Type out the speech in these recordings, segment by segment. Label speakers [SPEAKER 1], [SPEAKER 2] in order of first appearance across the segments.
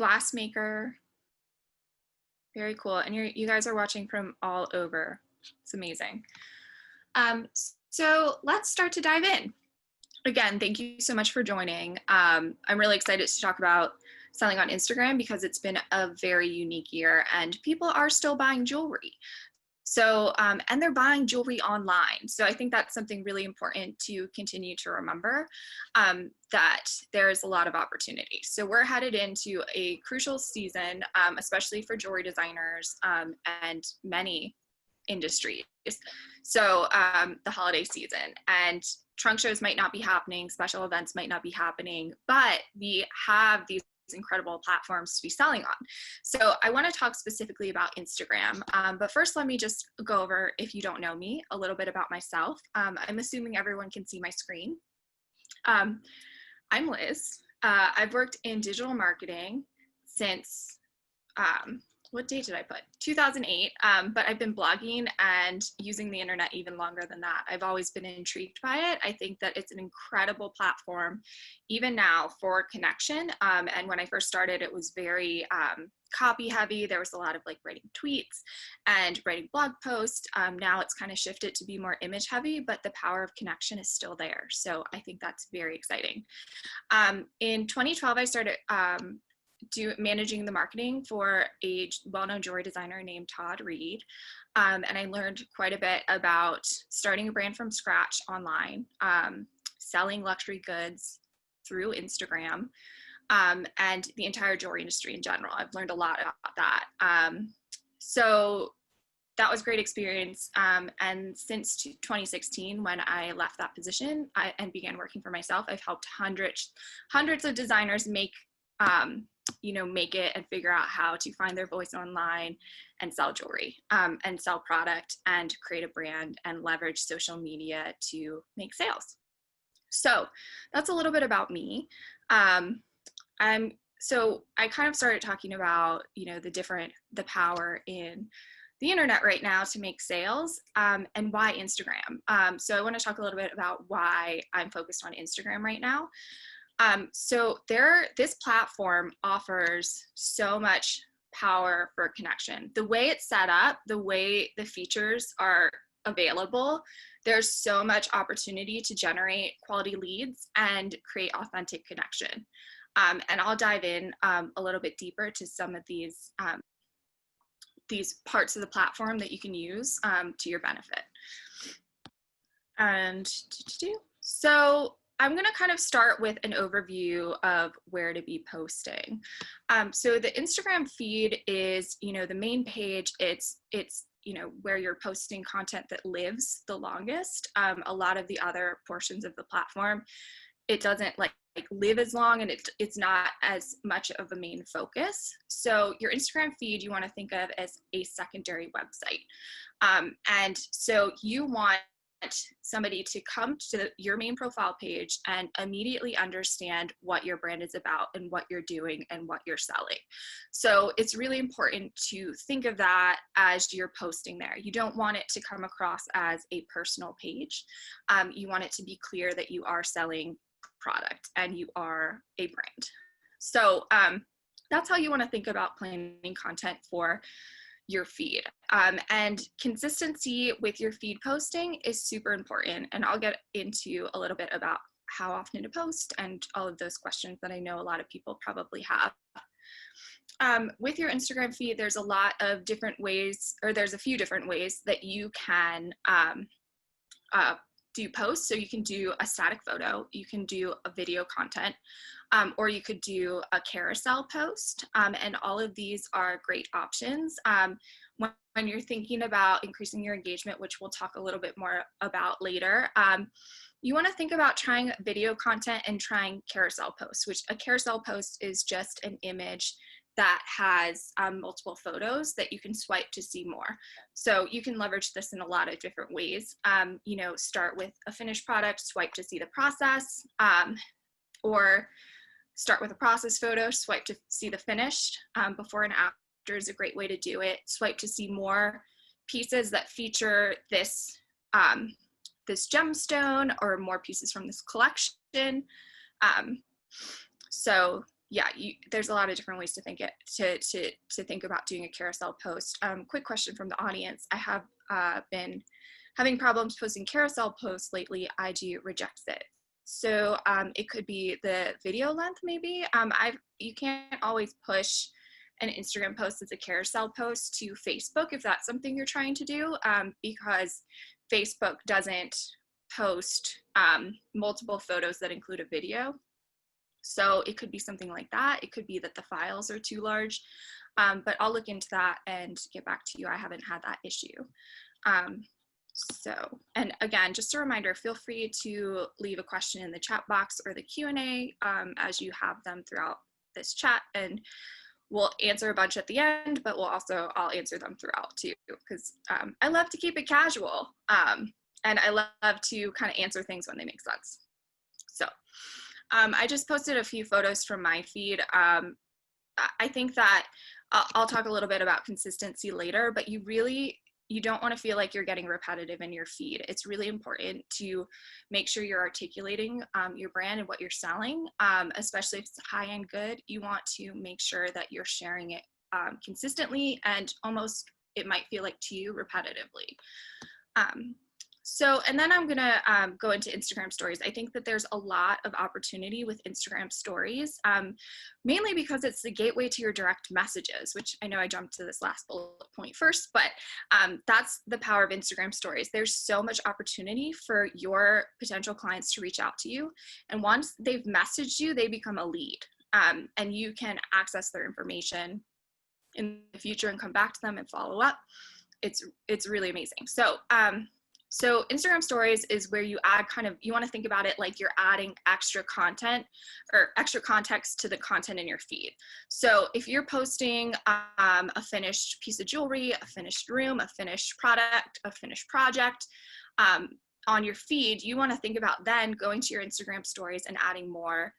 [SPEAKER 1] glassmaker. Very cool. And you guys are watching from all over. It's amazing. So let's start to dive in. Again, thank you so much for joining. I'm really excited to talk about selling on Instagram because it's been a very unique year and people are still buying jewelry. So, and they're buying jewelry online. So I think that's something really important to continue to remember, that there's a lot of opportunity. So we're headed into a crucial season, especially for jewelry designers and many industries. So the holiday season, and trunk shows might not be happening, special events might not be happening, but we have these incredible platforms to be selling on. So I want to talk specifically about Instagram, but first let me just go over, if you don't know me, a little bit about myself. I'm assuming everyone can see my screen. I'm Liz. I've worked in digital marketing since what date did I put? 2008, but I've been blogging and using the internet even longer than that. I've always been intrigued by it. I think that it's an incredible platform, even now, for connection. And when I first started, it was very copy heavy. There was a lot of like writing tweets and writing blog posts. Now it's kind of shifted to be more image heavy, but the power of connection is still there. So I think that's very exciting. In 2012, I started managing the marketing for a well-known jewelry designer named Todd Reed. And I learned quite a bit about starting a brand from scratch online, selling luxury goods through Instagram, and the entire jewelry industry in general. I've learned a lot about that. So that was a great experience. And since 2016, when I left that position and began working for myself, I've helped hundreds of designers make it and figure out how to find their voice online and sell jewelry, and sell product and create a brand and leverage social media to make sales. So that's a little bit about me. So I kind of started talking about, the power in the internet right now to make sales, and why Instagram. So I want to talk a little bit about why I'm focused on Instagram right now. So this platform offers so much power for connection. The way it's set up, the way the features are available, there's so much opportunity to generate quality leads and create authentic connection. And I'll dive in a little bit deeper to some of these parts of the platform that you can use to your benefit. And so I'm going to kind of start with an overview of where to be posting. So the Instagram feed is, the main page. It's where you're posting content that lives the longest. A lot of the other portions of the platform, it doesn't like live as long, and it's not as much of a main focus. So your Instagram feed, you want to think of as a secondary website. And so you want somebody to come to your main profile page and immediately understand what your brand is about and what you're doing and what you're selling. So it's really important to think of that as you're posting there. You don't want it to come across as a personal page. You want it to be clear that you are selling product and you are a brand. So that's how you want to think about planning content for your feed. And consistency with your feed posting is super important. And I'll get into a little bit about how often to post and all of those questions that I know a lot of people probably have. With your Instagram feed, there's a lot of different ways, or there's a few different ways that you can do posts. So you can do a static photo, you can do a video content, or you could do a carousel post. And all of these are great options. When you're thinking about increasing your engagement, which we'll talk a little bit more about later, you want to think about trying video content and trying carousel posts, which a carousel post is just an image that has multiple photos that you can swipe to see more. So you can leverage this in a lot of different ways. Start with a finished product, swipe to see the process, or start with a process photo, swipe to see the finished. Before and after is a great way to do it. Swipe to see more pieces that feature this gemstone or more pieces from this collection. So yeah, there's a lot of different ways to think about doing a carousel post. Quick question from the audience. I have been having problems posting carousel posts lately. IG rejects it. So it could be the video length, maybe. You can't always push an Instagram post as a carousel post to Facebook if that's something you're trying to do, because Facebook doesn't post multiple photos that include a video. So it could be something like that. It could be that the files are too large, but I'll look into that and get back to you. I haven't had that issue. And again, just a reminder, feel free to leave a question in the chat box or the Q&A as you have them throughout this chat, and we'll answer a bunch at the end, but I'll answer them throughout too, because I love to keep it casual, and I love to kind of answer things when they make sense. So I just posted a few photos from my feed. I think that I'll talk a little bit about consistency later, but you don't want to feel like you're getting repetitive in your feed. It's really important to make sure you're articulating your brand and what you're selling, especially if it's high-end good. You want to make sure that you're sharing it consistently, and almost, it might feel like to you, repetitively. And then I'm gonna go into Instagram stories. I think that there's a lot of opportunity with Instagram stories, mainly because it's the gateway to your direct messages, which I know I jumped to this last bullet point first, but that's the power of Instagram stories. There's so much opportunity for your potential clients to reach out to you. And once they've messaged you, they become a lead, and you can access their information in the future and come back to them and follow up. It's really amazing. So Instagram stories is where you add you want to think about it like you're adding extra content or extra context to the content in your feed. So if you're posting a finished piece of jewelry, a finished room, a finished product, a finished project on your feed, you want to think about then going to your Instagram stories and adding more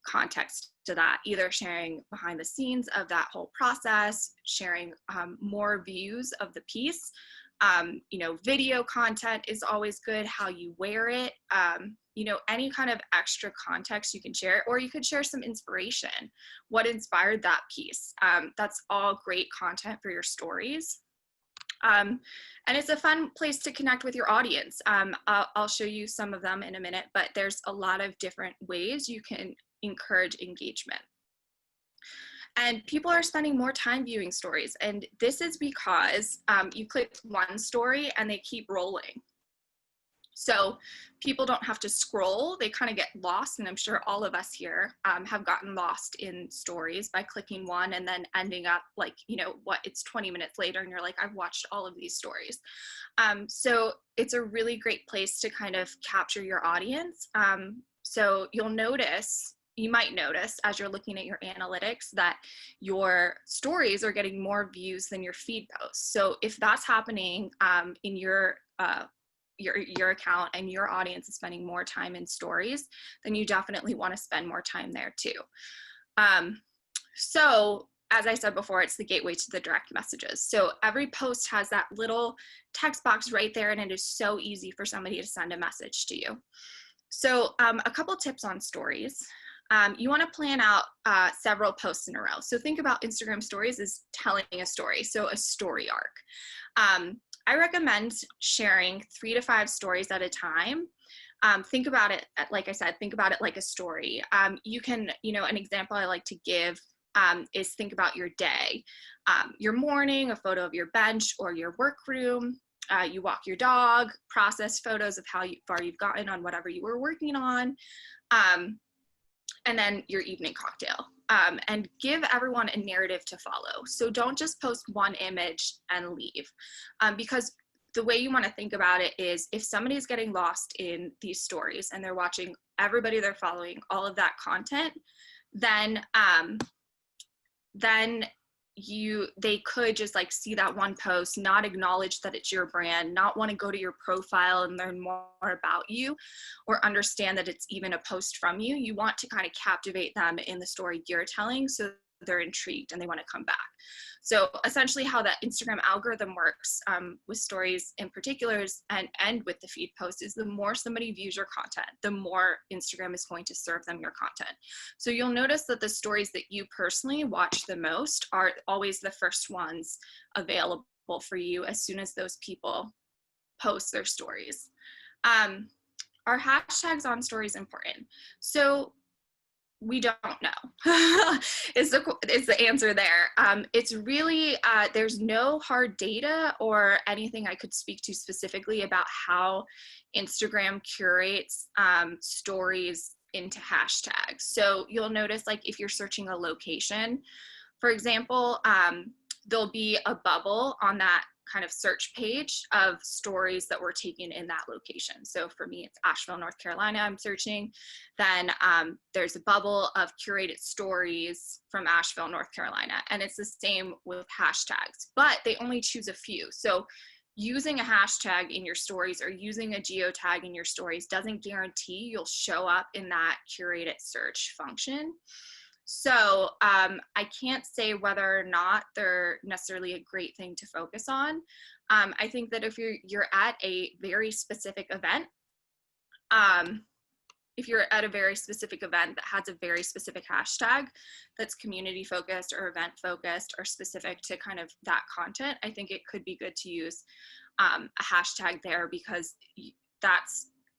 [SPEAKER 1] context to that, either sharing behind the scenes of that whole process, sharing more views of the piece. Video content is always good, how you wear it, any kind of extra context you can share, or you could share some inspiration. What inspired that piece? That's all great content for your stories. And it's a fun place to connect with your audience. I'll show you some of them in a minute, but there's a lot of different ways you can encourage engagement. And people are spending more time viewing stories. And this is because you click one story and they keep rolling. So people don't have to scroll, they kind of get lost. And I'm sure all of us here have gotten lost in stories by clicking one and then ending up like, it's 20 minutes later and you're like, I've watched all of these stories. So it's a really great place to kind of capture your audience. So you might notice as you're looking at your analytics that your stories are getting more views than your feed posts. So if that's happening in your account and your audience is spending more time in stories, then you definitely want to spend more time there too. So as I said before, it's the gateway to the direct messages. So every post has that little text box right there, and it is so easy for somebody to send a message to you. So a couple tips on stories. You want to plan out several posts in a row. So think about Instagram stories as telling a story, so a story arc. I recommend sharing 3 to 5 stories at a time. Think about it, like I said, think about it like a story. You can, an example I like to give is think about your day, your morning, a photo of your bench or your workroom. You walk your dog, process photos of how far you've gotten on whatever you were working on. And then your evening cocktail, and give everyone a narrative to follow. So don't just post one image and leave, because the way you want to think about it is if somebody's getting lost in these stories and they're watching everybody they're following, all of that content, then they could just like see that one post, not acknowledge that it's your brand, not want to go to your profile and learn more about you or understand that it's even a post from you. You want to kind of captivate them in the story you're telling so they're intrigued and they want to come back. So essentially how that Instagram algorithm works with stories in particular and with the feed post is the more somebody views your content, the more Instagram is going to serve them your content. So you'll notice that the stories that you personally watch the most are always the first ones available for you as soon as those people post their stories. Are hashtags on stories important? So we don't know is the answer there. It's really, there's no hard data or anything I could speak to specifically about how Instagram curates stories into hashtags. So you'll notice, like, if you're searching a location, for example, there'll be a bubble on that kind of search page of stories that were taken in that location. So for me, it's Asheville, North Carolina, I'm searching. Then there's a bubble of curated stories from Asheville, North Carolina. And it's the same with hashtags, but they only choose a few. So using a hashtag in your stories or using a geotag in your stories doesn't guarantee you'll show up in that curated search function. So I can't say whether or not they're necessarily a great thing to focus on. I think that if you're at a very specific event, if you're at a very specific event that has a very specific hashtag that's community focused or event focused or specific to kind of that content, I think it could be good to use a hashtag there, because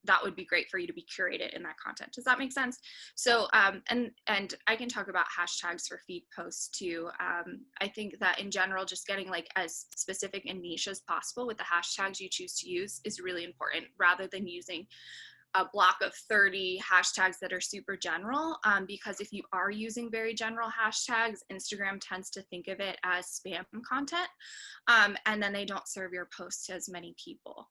[SPEAKER 1] that would be great for you to be curated in that content. Does that make sense? So, and I can talk about hashtags for feed posts too. I think that in general, just getting like as specific and niche as possible with the hashtags you choose to use is really important, rather than using a block of 30 hashtags that are super general, because if you are using very general hashtags, Instagram tends to think of it as spam content, and then they don't serve your posts to as many people.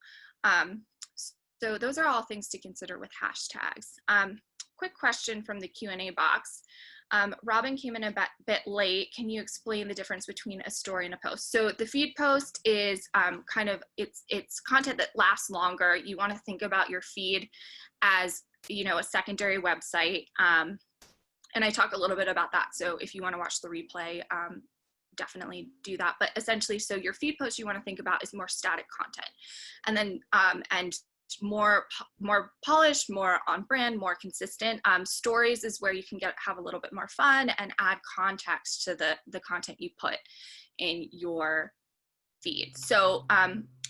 [SPEAKER 1] So those are all things to consider with hashtags. Quick question from the Q&A box. Robin came in a bit late. Can you explain the difference between a story and a post? So the feed post is kind of, it's content that lasts longer. You want to think about your feed as, you know, a secondary website. And I talk a little bit about that. So if you want to watch the replay, definitely do that. But essentially, so your feed post you want to think about is more static content. And then, and more polished, more on brand, more consistent. Stories is where you can have a little bit more fun and add context to the content you put in your feed. So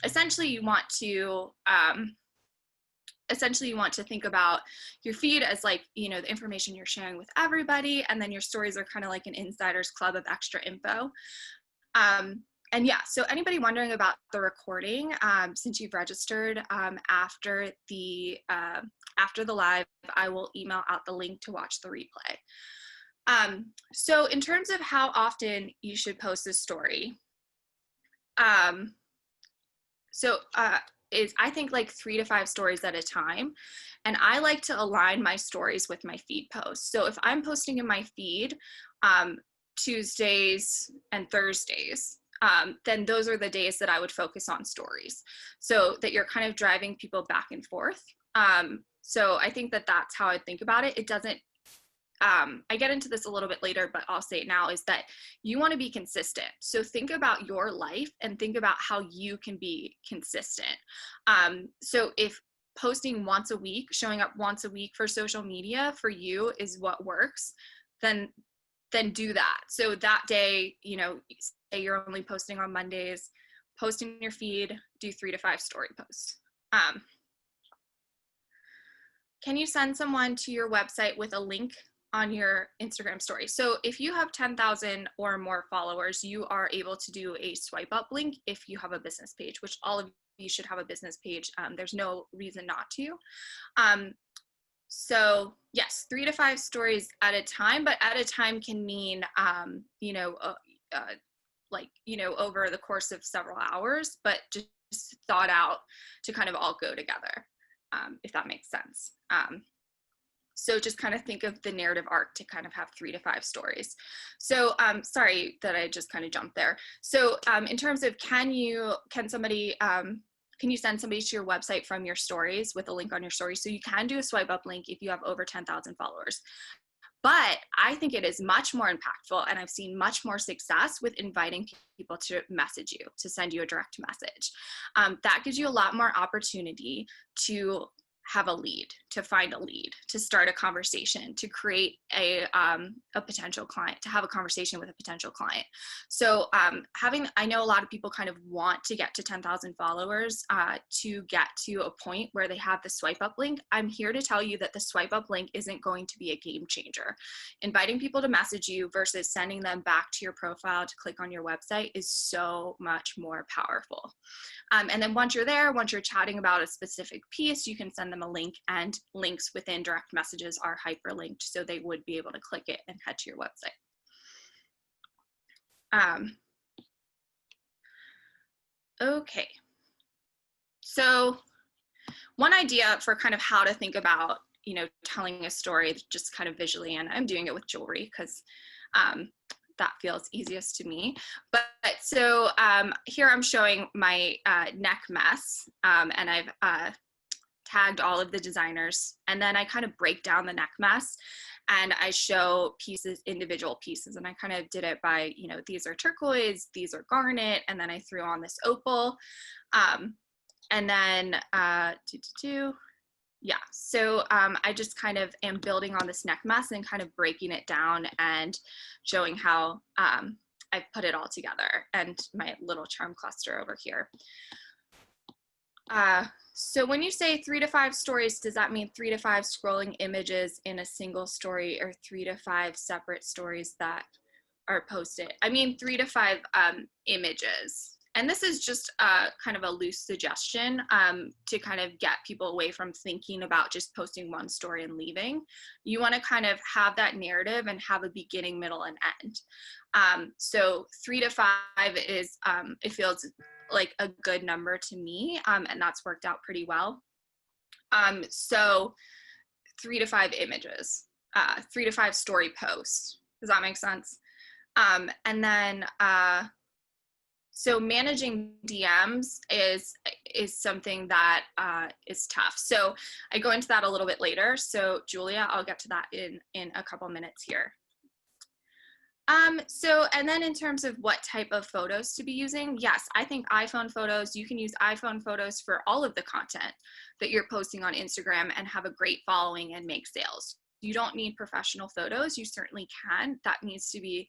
[SPEAKER 1] essentially you want to think about your feed as, like, you know, the information you're sharing with everybody, and then your stories are kind of like an insider's club of extra info. And yeah, so anybody wondering about the recording, since you've registered, after the live, I will email out the link to watch the replay. So in terms of how often you should post this story, I think like 3 to 5 stories at a time. And I like to align my stories with my feed posts. So if I'm posting in my feed Tuesdays and Thursdays, then those are the days that I would focus on stories, so that you're kind of driving people back and forth. So I think that that's how I think about it. It doesn't, I get into this a little bit later, but I'll say it now, is that you want to be consistent. So think about your life and think about how you can be consistent. So if posting once a week, showing up once a week for social media for you is what works, then do that. So that day, you know, say you're only posting on Mondays, post in your feed, do 3 to 5 story posts. Can you send someone to your website with a link on your Instagram story? So if you have 10,000 or more followers, you are able to do a swipe up link if you have a business page, which all of you should have a business page. There's no reason not to. So yes, 3 to 5 stories at a time, but at a time can mean, you know, like, you know, over the course of several hours, but just thought out to kind of all go together, if that makes sense. So just kind of think of the narrative arc to kind of have 3 to 5 stories. So sorry that I just kind of jumped there. So in terms of can you send somebody to your website from your stories with a link on your story? So you can do a swipe up link if you have over 10,000 followers. But I think it is much more impactful, and I've seen much more success with inviting people to message you, to send you a direct message. That gives you a lot more opportunity to have a lead, to find a lead, to start a conversation, to create a potential client, to have a conversation with a potential client. So I know a lot of people kind of want to get to 10,000 followers to get to a point where they have the swipe up link. I'm here to tell you that the swipe up link isn't going to be a game changer. Inviting people to message you versus sending them back to your profile to click on your website is so much more powerful. And then once you're there, once you're chatting about a specific piece, you can send them a link, and links within direct messages are hyperlinked, so they would be able to click it and head to your website. Okay. So one idea for kind of how to think about, telling a story just kind of visually, and I'm doing it with jewelry because that feels easiest to me. But so here I'm showing my neck mess, and I've tagged all of the designers, and then I kind of break down the neck mess and I show pieces, individual pieces, and I kind of did it by, these are turquoise, these are garnet, and then I threw on this opal, and then yeah, so I just kind of am building on this neck mess and kind of breaking it down and showing how I've put it all together, and my little charm cluster over here. So when you say 3 to 5 stories, does that mean 3 to 5 scrolling images in a single story, or 3 to 5 separate stories that are posted? I mean 3 to 5 images. And this is just kind of a loose suggestion to kind of get people away from thinking about just posting one story and leaving. You want to kind of have that narrative and have a beginning, middle, and end. So 3 to 5 is, it feels like a good number to me, and that's worked out pretty well. So 3 to 5 images, 3 to 5 story posts. Does that make sense? And then, so managing DMs is something that is tough. So I go into that a little bit later. So Julia, I'll get to that in a couple minutes here. So, and then in terms of what type of photos to be using, yes, I think iPhone photos, you can use iPhone photos for all of the content that you're posting on Instagram and have a great following and make sales. You don't need professional photos. You certainly can. That needs to be,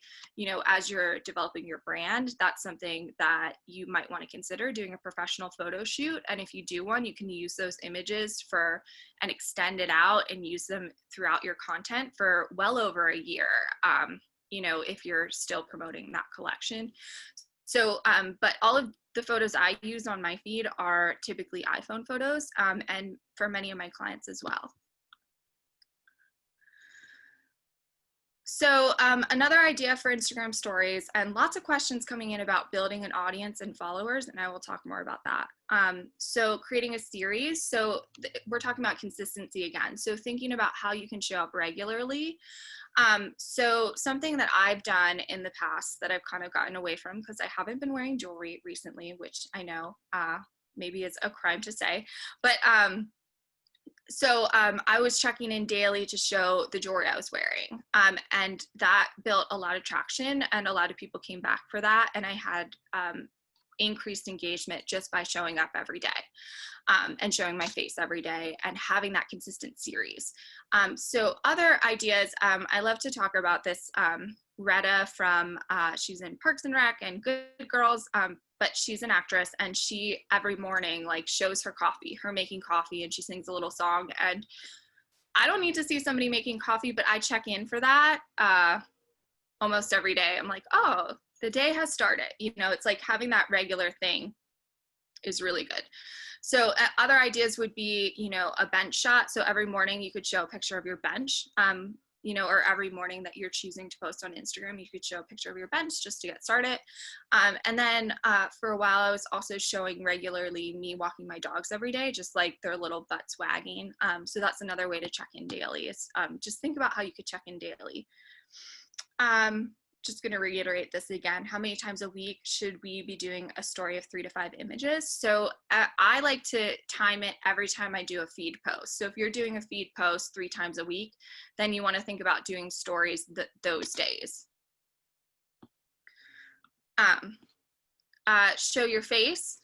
[SPEAKER 1] as you're developing your brand, that's something that you might want to consider, doing a professional photo shoot. And if you do one, you can use those images and extend it out and use them throughout your content for well over a year. If you're still promoting that collection. So, but all of the photos I use on my feed are typically iPhone photos, and for many of my clients as well. So another idea for Instagram stories, and lots of questions coming in about building an audience and followers, and I will talk more about that. So creating a series. So we're talking about consistency again. So thinking about how you can show up regularly. So something that I've done in the past that I've kind of gotten away from, because I haven't been wearing jewelry recently, which I know maybe is a crime to say, but so I was checking in daily to show the jewelry I was wearing, and that built a lot of traction, and a lot of people came back for that, and I had increased engagement just by showing up every day, and showing my face every day and having that consistent series. So other ideas, I love to talk about this, Retta from, she's in Parks and Rec and Good Girls, but she's an actress, and she every morning shows her making coffee, and she sings a little song. And I don't need to see somebody making coffee, but I check in for that almost every day. I'm like, oh, the day has started. It's like having that regular thing is really good. So other ideas would be, a bench shot. So every morning you could show a picture of your bench, or every morning that you're choosing to post on Instagram, you could show a picture of your bench just to get started. And then for a while, I was also showing regularly me walking my dogs every day, just like their little butts wagging. So that's another way to check in daily, is just think about how you could check in daily. just going to reiterate this again. How many times a week should we be doing a story of 3 to 5 images? So I like to time it every time I do a feed post. So if you're doing a feed post 3 times a week, then you want to think about doing stories those days. Show your face.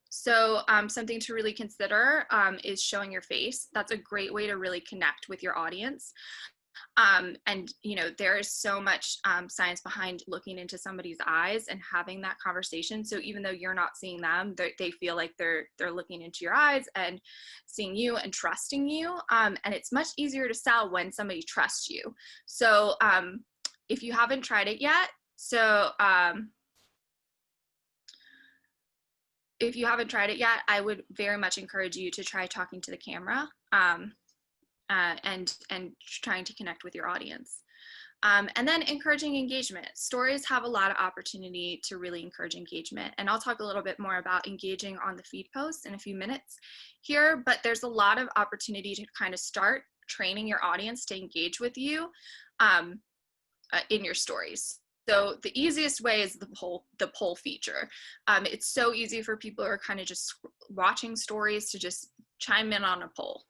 [SPEAKER 1] So something to really consider is showing your face. That's a great way to really connect with your audience. And you know, there is so much science behind looking into somebody's eyes and having that conversation. So even though you're not seeing them, they feel like they're looking into your eyes and seeing you and trusting you. And it's much easier to sell when somebody trusts you. So if you haven't tried it yet, if you haven't tried it yet, I would very much encourage you to try talking to the camera. And trying to connect with your audience. And then encouraging engagement. Stories have a lot of opportunity to really encourage engagement. And I'll talk a little bit more about engaging on the feed post in a few minutes here, but there's a lot of opportunity to kind of start training your audience to engage with you in your stories. So the easiest way is the poll feature. It's so easy for people who are kind of just watching stories to just chime in on a poll.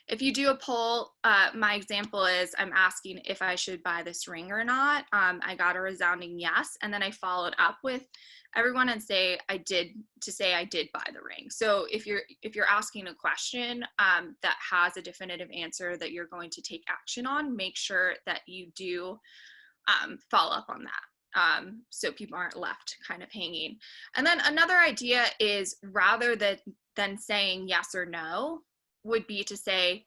[SPEAKER 1] If you do a poll, my example is I'm asking if I should buy this ring or not. I got a resounding yes, and then I followed up with everyone and say I did buy the ring. So if you're asking a question that has a definitive answer that you're going to take action on, make sure that you do follow up on that. So people aren't left kind of hanging. And then another idea is rather than saying yes or no, would be to say,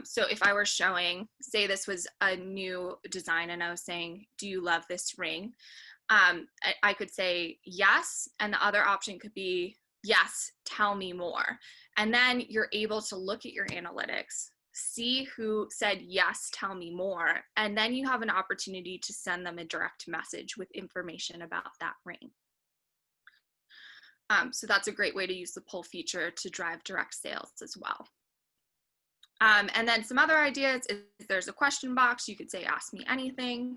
[SPEAKER 1] so if I were showing, say this was a new design and I was saying, do you love this ring? I could say yes, and the other option could be, yes, tell me more. And then you're able to look at your analytics, see who said, yes, tell me more. And then you have an opportunity to send them a direct message with information about that ring. So that's a great way to use the poll feature to drive direct sales as well. And then some other ideas is there's a question box. You could say, ask me anything,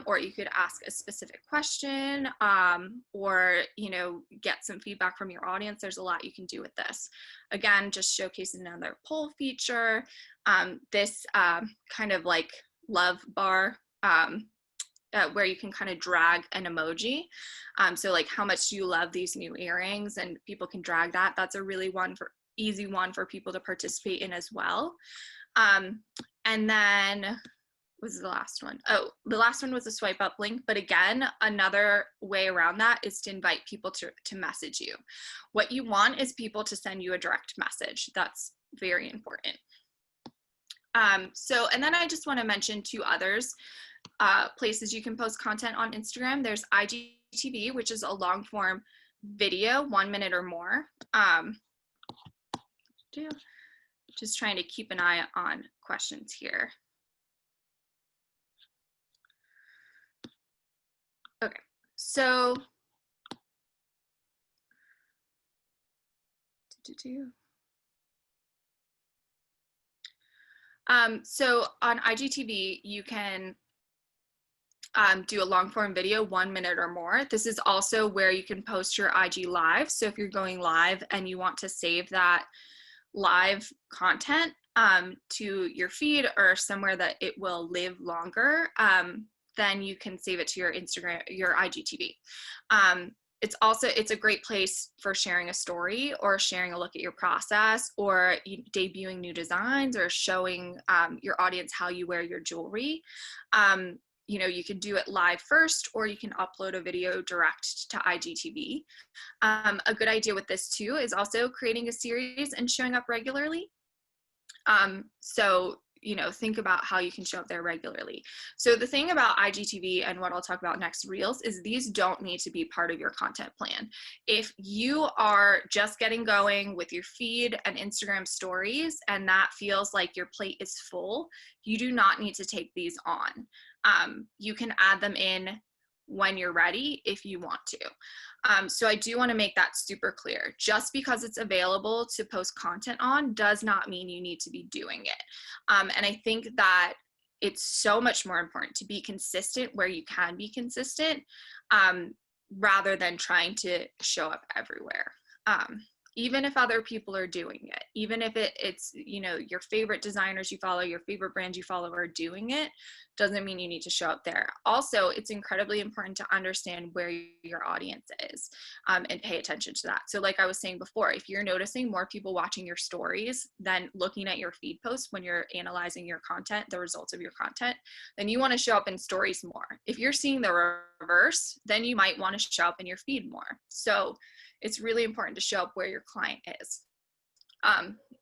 [SPEAKER 1] or you could ask a specific question, or, you know, get some feedback from your audience. There's a lot you can do with this. Again, just showcasing another poll feature. This kind of like love bar, where you can kind of drag an emoji. So like, how much do you love these new earrings? And people can drag that. That's a really easy one for people to participate in as well. And then, what was the last one? Oh, the last one was a swipe up link. But again, another way around that is to invite people to message you. What you want is people to send you a direct message. That's very important. And then I just want to mention 2 others. Places you can post content on Instagram. There's IGTV, which is a long form video, 1 minute or more. Just trying to keep an eye on questions here. Okay, so so on IGTV, you can do a long form video, 1 minute or more. This is also where you can post your IG live. So if you're going live and you want to save that live content to your feed or somewhere that it will live longer, then you can save it to your Instagram, your IGTV. It's a great place for sharing a story or sharing a look at your process or debuting new designs or showing your audience how you wear your jewelry. You know, you can do it live first, or you can upload a video direct to IGTV. A good idea with this too is also creating a series and showing up regularly. So, you know, think about how you can show up there regularly. So the thing about IGTV and what I'll talk about next, Reels, is these don't need to be part of your content plan. If you are just getting going with your feed and Instagram stories and that feels like your plate is full, you do not need to take these on. You can add them in when you're ready if you want to. So I do want to make that super clear. Just because it's available to post content on does not mean you need to be doing it. And I think that it's so much more important to be consistent where you can be consistent, rather than trying to show up everywhere. Even if other people are doing it, even if it's, you know, your favorite designers you follow, your favorite brands you follow are doing it, doesn't mean you need to show up there. Also, it's incredibly important to understand where your audience is, and pay attention to that. So like I was saying before, if you're noticing more people watching your stories than looking at your feed posts when you're analyzing your content, the results of your content, then you want to show up in stories more. If you're seeing the reverse, then you might want to show up in your feed more. So it's really important to show up where your client is.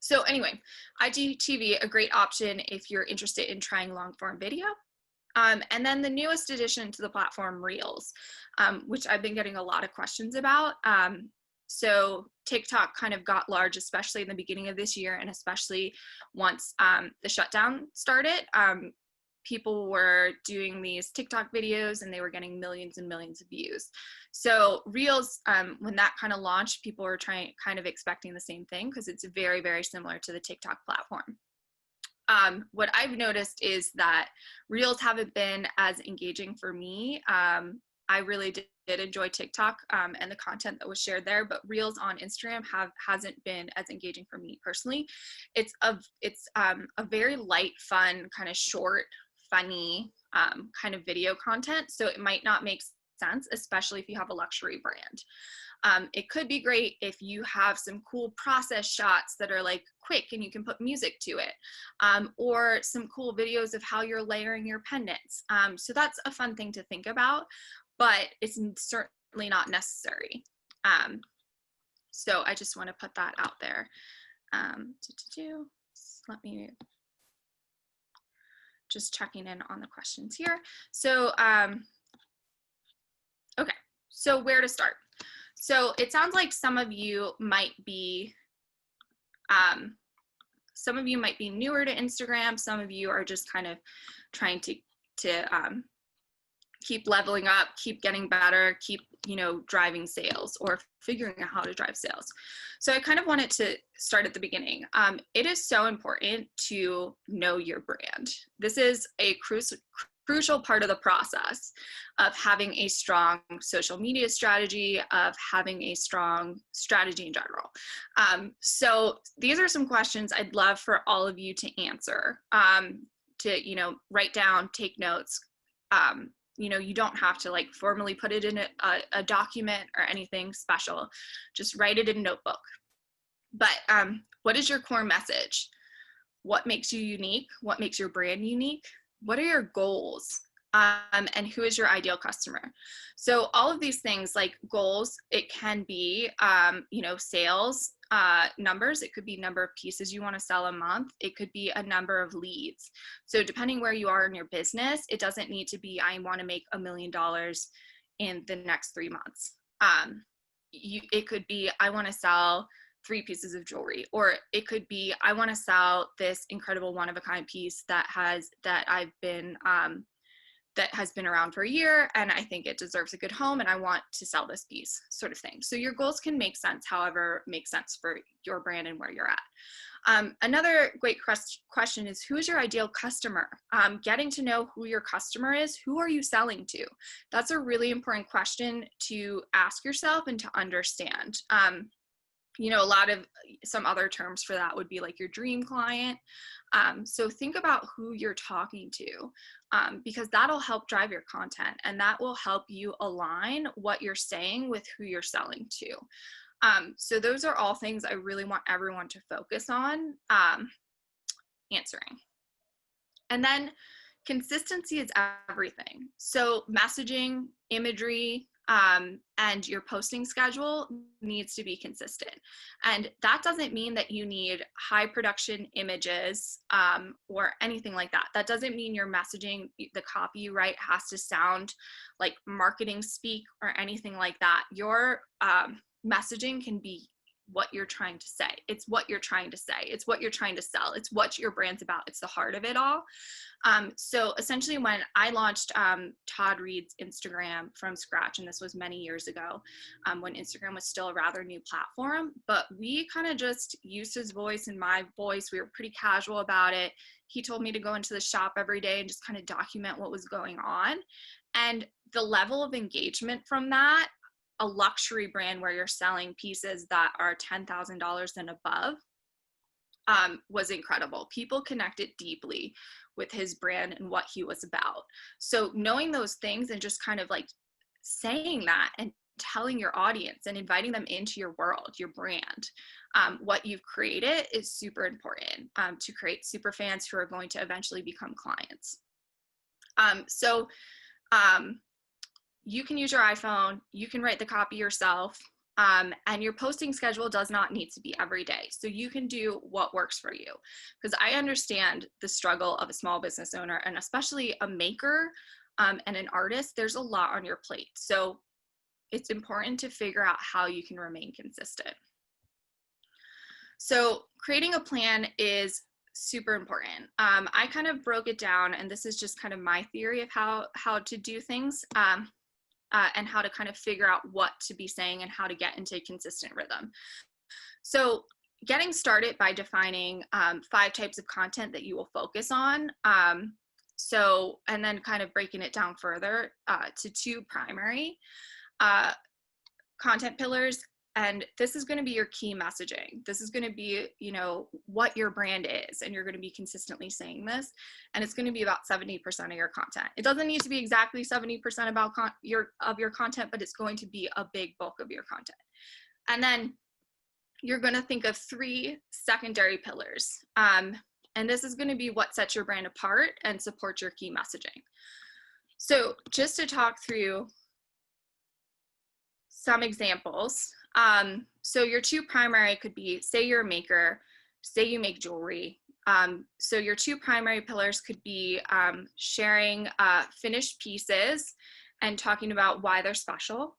[SPEAKER 1] So anyway, IGTV, a great option if you're interested in trying long form video. And then the newest addition to the platform, Reels, which I've been getting a lot of questions about. So TikTok kind of got large, especially in the beginning of this year, and especially once the shutdown started. People were doing these TikTok videos and they were getting millions and millions of views. So Reels, when that kind of launched, people were kind of expecting the same thing because it's very, very similar to the TikTok platform. What I've noticed is that Reels haven't been as engaging for me. I really did enjoy TikTok and the content that was shared there, but Reels on Instagram hasn't been as engaging for me personally. It's a very light, fun, kind of short, funny kind of video content, so it might not make sense, especially if you have a luxury brand. It could be great if you have some cool process shots that are like quick and you can put music to it, or some cool videos of how you're layering your pendants. So that's a fun thing to think about, but it's certainly not necessary. So I just want to put that out there. Let me just checking in on the questions here. So, okay, so where to start? So it sounds like some of you might be newer to Instagram. Some of you are just kind of trying to keep leveling up, keep getting better, keep, you know, driving sales or figuring out how to drive sales. So I kind of wanted to start at the beginning. It is so important to know your brand. This is a crucial part of the process of having a strong social media strategy, of having a strong strategy in general. So these are some questions I'd love for all of you to answer, to, you know, write down, take notes. You know, you don't have to like formally put it in a document or anything special. Just write it in a notebook. But what is your core message? What makes you unique? What makes your brand unique? What are your goals? And who is your ideal customer? So all of these things like goals, it can be, you know, sales numbers. It could be number of pieces you want to sell a month. It could be a number of leads. So depending where you are in your business, it doesn't need to be, I want to make $1 million in the next 3 months. It could be, I want to sell 3 pieces of jewelry, or it could be, I want to sell this incredible one-of-a-kind piece that has been around for a year and I think it deserves a good home and I want to sell this piece, sort of thing. So your goals can make sense, however makes sense for your brand and where you're at. Another great question is, who is your ideal customer? Getting to know who your customer is. Who are you selling to? That's a really important question to ask yourself and to understand. You know, some other terms for that would be like your dream client. So think about who you're talking to, because that'll help drive your content and that will help you align what you're saying with who you're selling to. So those are all things I really want everyone to focus on answering. And then consistency is everything. So messaging, imagery, and your posting schedule needs to be consistent. And that doesn't mean that you need high production images or anything like that. That doesn't mean your messaging, the copy you write has to sound like marketing speak or anything like that. Your messaging can be what you're trying to say. It's what you're trying to say. It's what you're trying to sell. It's what your brand's about. It's the heart of it all. So essentially when I launched Todd Reed's Instagram from scratch, and this was many years ago, when Instagram was still a rather new platform, but we kind of just used his voice and my voice. We were pretty casual about it. He told me to go into the shop every day and just kind of document what was going on. And the level of engagement from that, a luxury brand where you're selling pieces that are $10,000 and above, was incredible. People connected deeply with his brand and what he was about. So knowing those things and just kind of like saying that and telling your audience and inviting them into your world, your brand, what you've created is super important to create super fans who are going to eventually become clients. So you can use your iPhone, you can write the copy yourself, and your posting schedule does not need to be every day. So you can do what works for you. Because I understand the struggle of a small business owner, and especially a maker and an artist. There's a lot on your plate. So it's important to figure out how you can remain consistent. So creating a plan is super important. I kind of broke it down, and this is just kind of my theory of how to do things. And how to kind of figure out what to be saying and how to get into consistent rhythm. So getting started by defining 5 types of content that you will focus on. And then kind of breaking it down further to 2 primary content pillars. And this is going to be your key messaging. This is going to be, what your brand is. And you're going to be consistently saying this. And it's going to be about 70% of your content. It doesn't need to be exactly 70% about your content, but it's going to be a big bulk of your content. And then you're going to think of 3 secondary pillars. And this is going to be what sets your brand apart and supports your key messaging. So just to talk through some examples. So your 2 primary could be, say you're a maker, say you make jewelry. So your 2 primary pillars could be sharing finished pieces and talking about why they're special,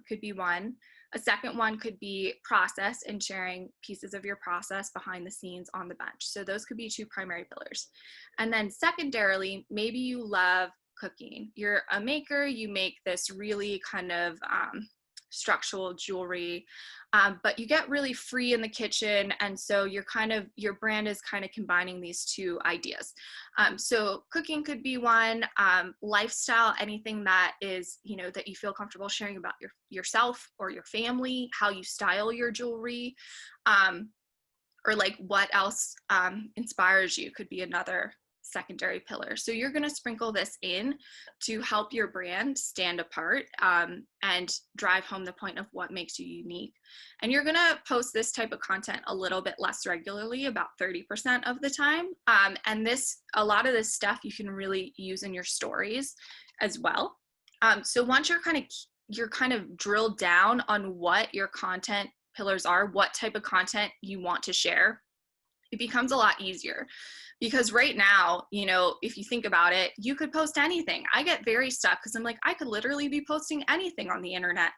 [SPEAKER 1] could be one. A second one could be process and sharing pieces of your process behind the scenes on the bench. So those could be 2 primary pillars. And then secondarily, maybe you love cooking. You're a maker, you make this really kind of structural jewelry, but you get really free in the kitchen, and so your brand is kind of combining these 2 ideas. So cooking could be one, lifestyle, anything that is, that you feel comfortable sharing about yourself or your family, how you style your jewelry, or like what else inspires you could be another secondary pillar. So you're going to sprinkle this in to help your brand stand apart and drive home the point of what makes you unique. And you're going to post this type of content a little bit less regularly, about 30% of the time. And a lot of this stuff you can really use in your stories as well. So once you're kind of drilled down on what your content pillars are, what type of content you want to share, it becomes a lot easier. Because right now, if you think about it, you could post anything. I get very stuck because I'm like, I could literally be posting anything on the internet.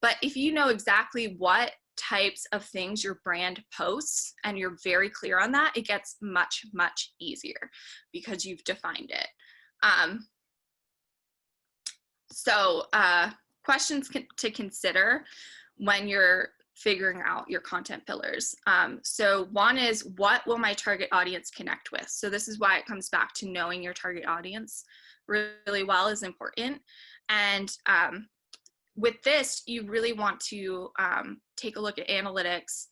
[SPEAKER 1] But if you know exactly what types of things your brand posts and you're very clear on that, it gets much, much easier because you've defined it. Questions to consider when you're figuring out your content pillars. So one is, what will my target audience connect with? So this is why it comes back to knowing your target audience really well is important. And with this, you really want to take a look at analytics,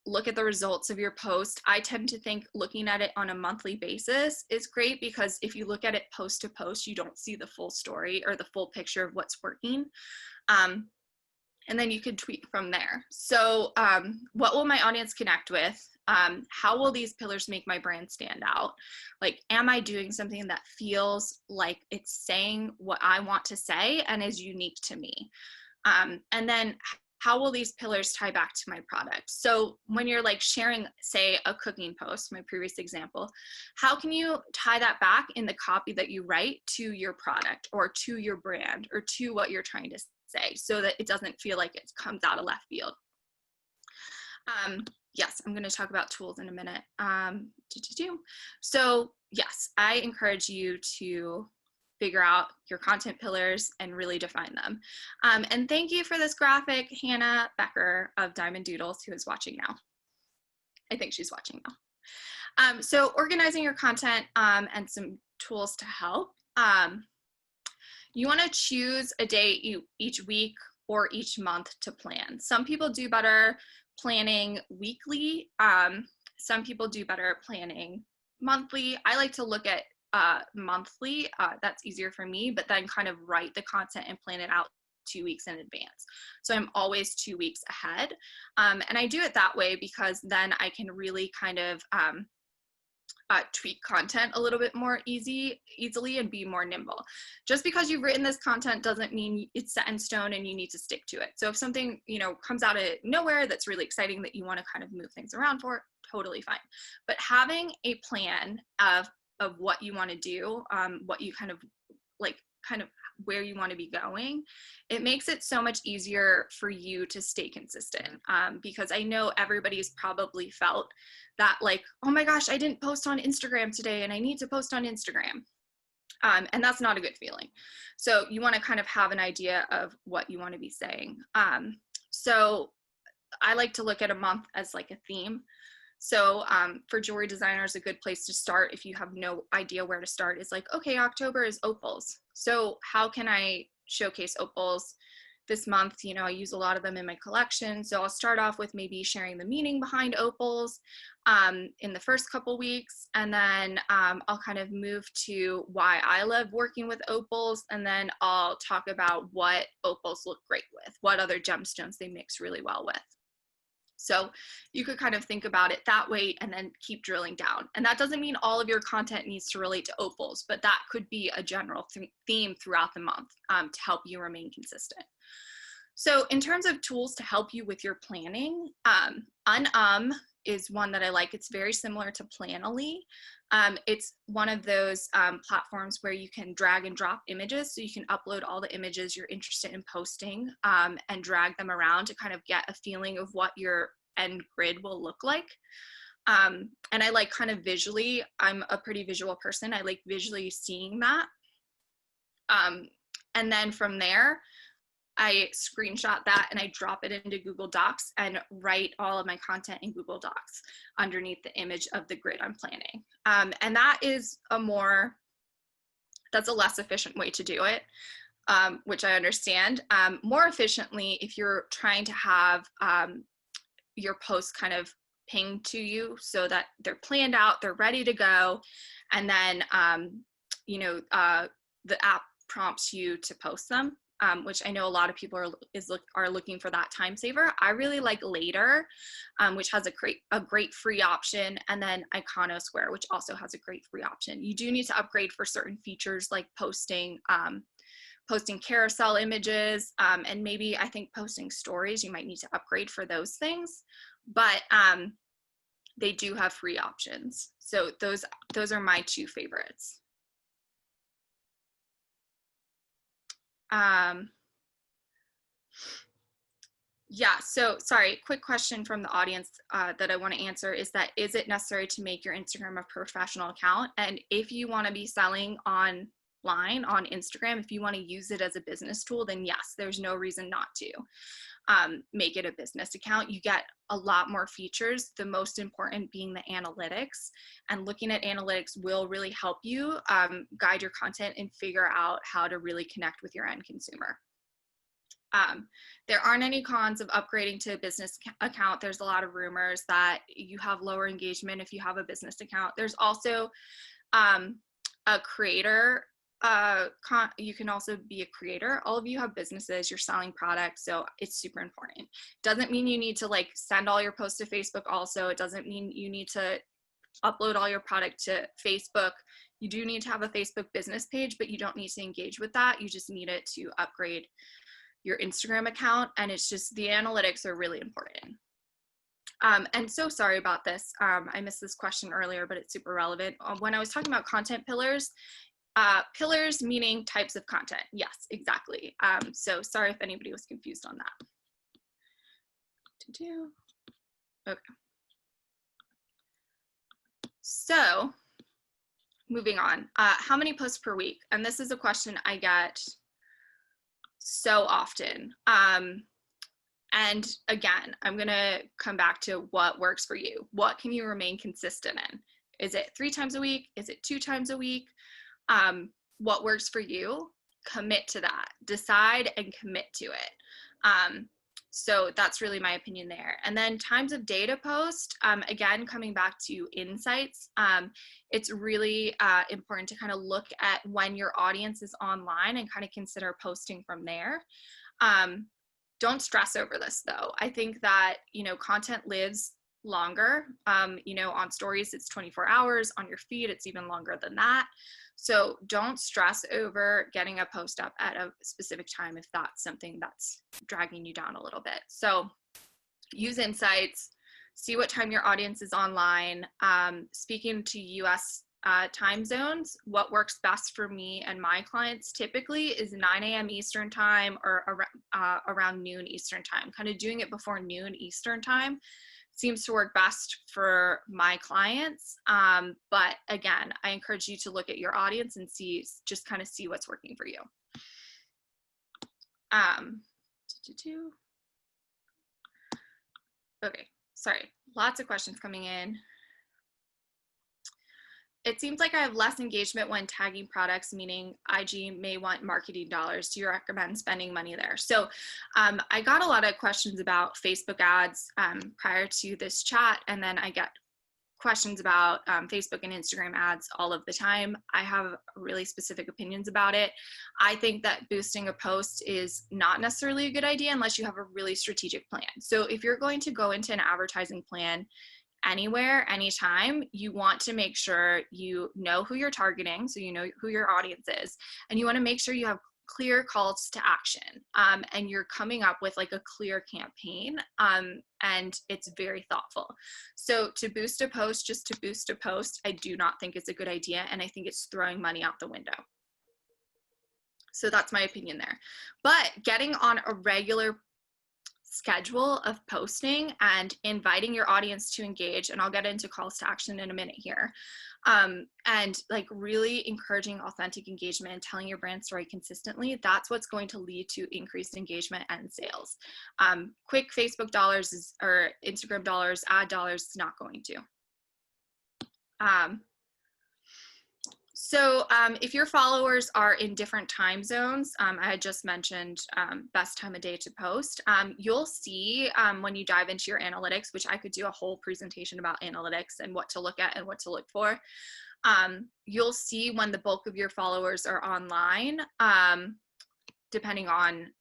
[SPEAKER 1] look at the results of your post. I tend to think looking at it on a monthly basis is great, because if you look at it post to post, you don't see the full story or the full picture of what's working. And then you can tweak from there. So what will my audience connect with? How will these pillars make my brand stand out? Like, am I doing something that feels like it's saying what I want to say and is unique to me? And then how will these pillars tie back to my product? So when you're like sharing, say, a cooking post, my previous example, how can you tie that back in the copy that you write to your product or to your brand or to what you're trying to say, so that it doesn't feel like it comes out of left field? Yes, I'm going to talk about tools in a minute. So yes, I encourage you to figure out your content pillars and really define them. And thank you for this graphic, Hannah Becker of Diamond Doodles, who is watching now. I think she's watching now. So organizing your content and some tools to help. You want to choose a date each week or each month to plan. Some people do better planning weekly. Some people do better planning monthly. I like to look at monthly. That's easier for me, but then kind of write the content and plan it out 2 weeks in advance. So I'm always 2 weeks ahead. And I do it that way because then I can really kind of tweak content a little bit more easily and be more nimble. Just because you've written this content doesn't mean it's set in stone and you need to stick to it. So if something, comes out of nowhere that's really exciting that you want to kind of move things around for, totally fine. But having a plan of what you want to do, what you kind of where you want to be going, it makes it so much easier for you to stay consistent. Because I know everybody's probably felt that like, oh my gosh, I didn't post on Instagram today and I need to post on Instagram. And that's not a good feeling. So you want to kind of have an idea of what you want to be saying. So I like to look at a month as like a theme. So for jewelry designers, a good place to start if you have no idea where to start is like, okay, October is opals. So how can I showcase opals this month? I use a lot of them in my collection. So I'll start off with maybe sharing the meaning behind opals in the first couple weeks. And then I'll kind of move to why I love working with opals. And then I'll talk about what opals look great with, what other gemstones they mix really well with. So you could kind of think about it that way and then keep drilling down. And that doesn't mean all of your content needs to relate to opals, but that could be a general theme throughout the month to help you remain consistent. So in terms of tools to help you with your planning, is one that I like. It's very similar to Planoly. It's one of those platforms where you can drag and drop images. So you can upload all the images you're interested in posting and drag them around to kind of get a feeling of what your end grid will look like. And I like kind of visually, I'm a pretty visual person. I like visually seeing that. And then from there, I screenshot that and I drop it into Google Docs and write all of my content in Google Docs underneath the image of the grid I'm planning. And that is that's a less efficient way to do it, which I understand. More efficiently, if you're trying to have your posts kind of pinged to you so that they're planned out, they're ready to go, and then, the app prompts you to post them. Which I know a lot of people are looking for that time saver. I really like Later, which has a great free option, and then Iconosquare, which also has a great free option. You do need to upgrade for certain features like posting carousel images, and maybe I think posting stories. You might need to upgrade for those things, but they do have free options. So those are my two favorites. Yeah, so sorry, quick question from the audience that I want to answer is it necessary to make your Instagram a professional account? And if you want to be selling online on Instagram, if you want to use it as a business tool, then yes, there's no reason not to make it a business account. You get a lot more features, the most important being the analytics, and looking at analytics will really help you guide your content and figure out how to really connect with your end consumer. There aren't any cons of upgrading to a business account. There's a lot of rumors that you have lower engagement if you have a business account. There's also a creator. You can also be a creator. All of you have businesses, you're selling products, so it's super important. Doesn't mean you need to like send all your posts to Facebook also. It doesn't mean you need to upload all your product to Facebook. You do need to have a Facebook business page, but you don't need to engage with that. You just need it to upgrade your Instagram account, and it's just the analytics are really important. And so sorry about this. I missed this question earlier, but it's super relevant. When I was talking about content pillars, pillars meaning types of content. Yes, exactly. So sorry if anybody was confused on that. Okay. So moving on, how many posts per week? And this is a question I get so often. And again, I'm going to come back to what works for you. What can you remain consistent in? Is it 3 times a week? Is it 2 times a week? What works for you? Commit to that. Decide and commit to it. So that's really my opinion there. And then times of day to post, again, coming back to insights, it's really important to kind of look at when your audience is online and kind of consider posting from there. Don't stress over this though. I think that, content lives longer. On stories, it's 24 hours. On your feed, it's even longer than that. So don't stress over getting a post up at a specific time if that's something that's dragging you down a little bit. So use insights, see what time your audience is online. Speaking to US time zones, what works best for me and my clients typically is 9 a.m. Eastern time or around noon Eastern time. Kind of doing it before noon Eastern time seems to work best for my clients. But again, I encourage you to look at your audience and just kind of see what's working for you. Okay, sorry, lots of questions coming in. It seems like I have less engagement when tagging products, meaning IG may want marketing dollars. Do you recommend spending money there? So I got a lot of questions about Facebook ads prior to this chat, and then I get questions about Facebook and Instagram ads all of the time. I have really specific opinions about it. I think that boosting a post is not necessarily a good idea unless you have a really strategic plan. So if you're going to go into an advertising plan anywhere, anytime, you want to make sure you know who you're targeting, so you know who your audience is, and you want to make sure you have clear calls to action, and you're coming up with like a clear campaign, and it's very thoughtful. So to boost a post just to boost a post, I do not think it's a good idea, and I think it's throwing money out the window. So that's my opinion there. But getting on a regular schedule of posting and inviting your audience to engage, and I'll get into calls to action in a minute here, and like really encouraging authentic engagement and telling your brand story consistently, that's what's going to lead to increased engagement and sales. Quick Facebook dollars or Instagram dollars, ad dollars is not going to. So if your followers are in different time zones, I had just mentioned best time of day to post, you'll see when you dive into your analytics, which I could do a whole presentation about analytics and what to look at and what to look for. You'll see when the bulk of your followers are online, depending on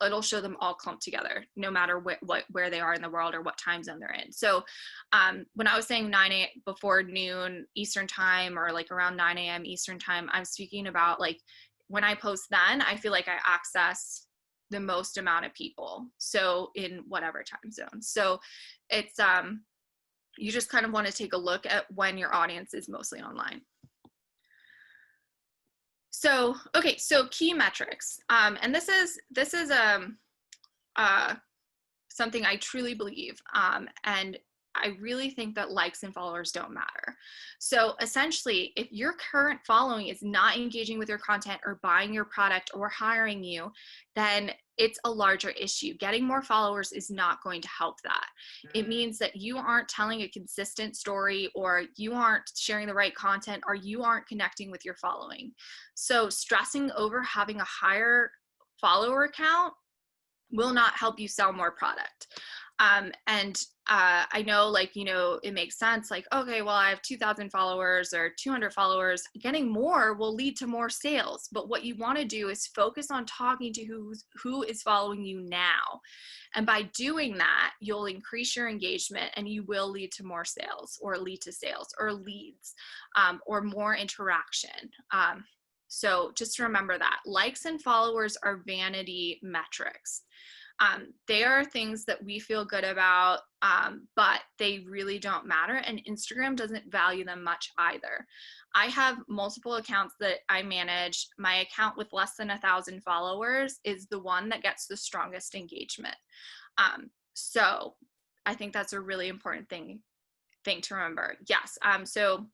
[SPEAKER 1] it'll show them all clumped together, no matter where they are in the world or what time zone they're in. So when I was saying 9 a.m. before noon Eastern time, or like around 9 a.m. Eastern time, I'm speaking about like when I post then, I feel like I access the most amount of people, so in whatever time zone. So it's you just kind of want to take a look at when your audience is mostly online. So, okay, so key metrics, and this is something I truly believe, and I really think that likes and followers don't matter. So essentially, if your current following is not engaging with your content or buying your product or hiring you, then it's a larger issue. Getting more followers is not going to help that. It means that you aren't telling a consistent story, or you aren't sharing the right content, or you aren't connecting with your following. So stressing over having a higher follower count will not help you sell more product. I know, like, it makes sense, like, okay, well, I have 2,000 followers or 200 followers. Getting more will lead to more sales. But what you want to do is focus on talking to who is following you now. And by doing that, you'll increase your engagement, and you will lead to more sales, or lead to sales, or leads, or more interaction. So just remember that likes and followers are vanity metrics. They are things that we feel good about, but they really don't matter, and Instagram doesn't value them much either. I have multiple accounts that I manage. My account with less than 1,000 followers is the one that gets the strongest engagement. So I think that's a really important thing to remember. Yes. So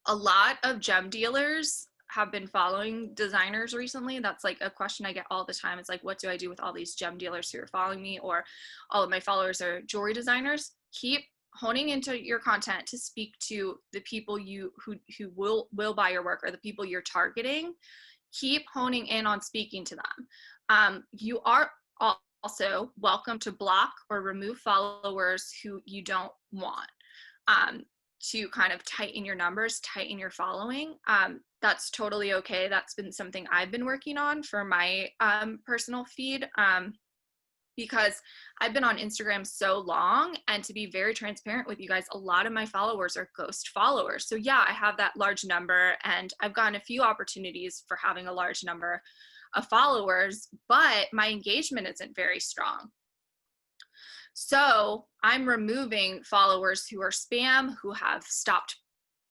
[SPEAKER 1] a lot of gem dealers have been following designers recently. That's like a question I get all the time. It's like, what do I do with all these gem dealers who are following me, or all of my followers are jewelry designers? Keep honing into your content to speak to the people who will buy your work, or the people you're targeting. Keep honing in on speaking to them. You are also welcome to block or remove followers who you don't want, to kind of tighten your numbers, tighten your following. That's totally okay. That's been something I've been working on for my personal feed, because I've been on Instagram so long, and to be very transparent with you guys, a lot of my followers are ghost followers. So yeah, I have that large number, and I've gotten a few opportunities for having a large number of followers, but my engagement isn't very strong. So I'm removing followers who are spam, who have stopped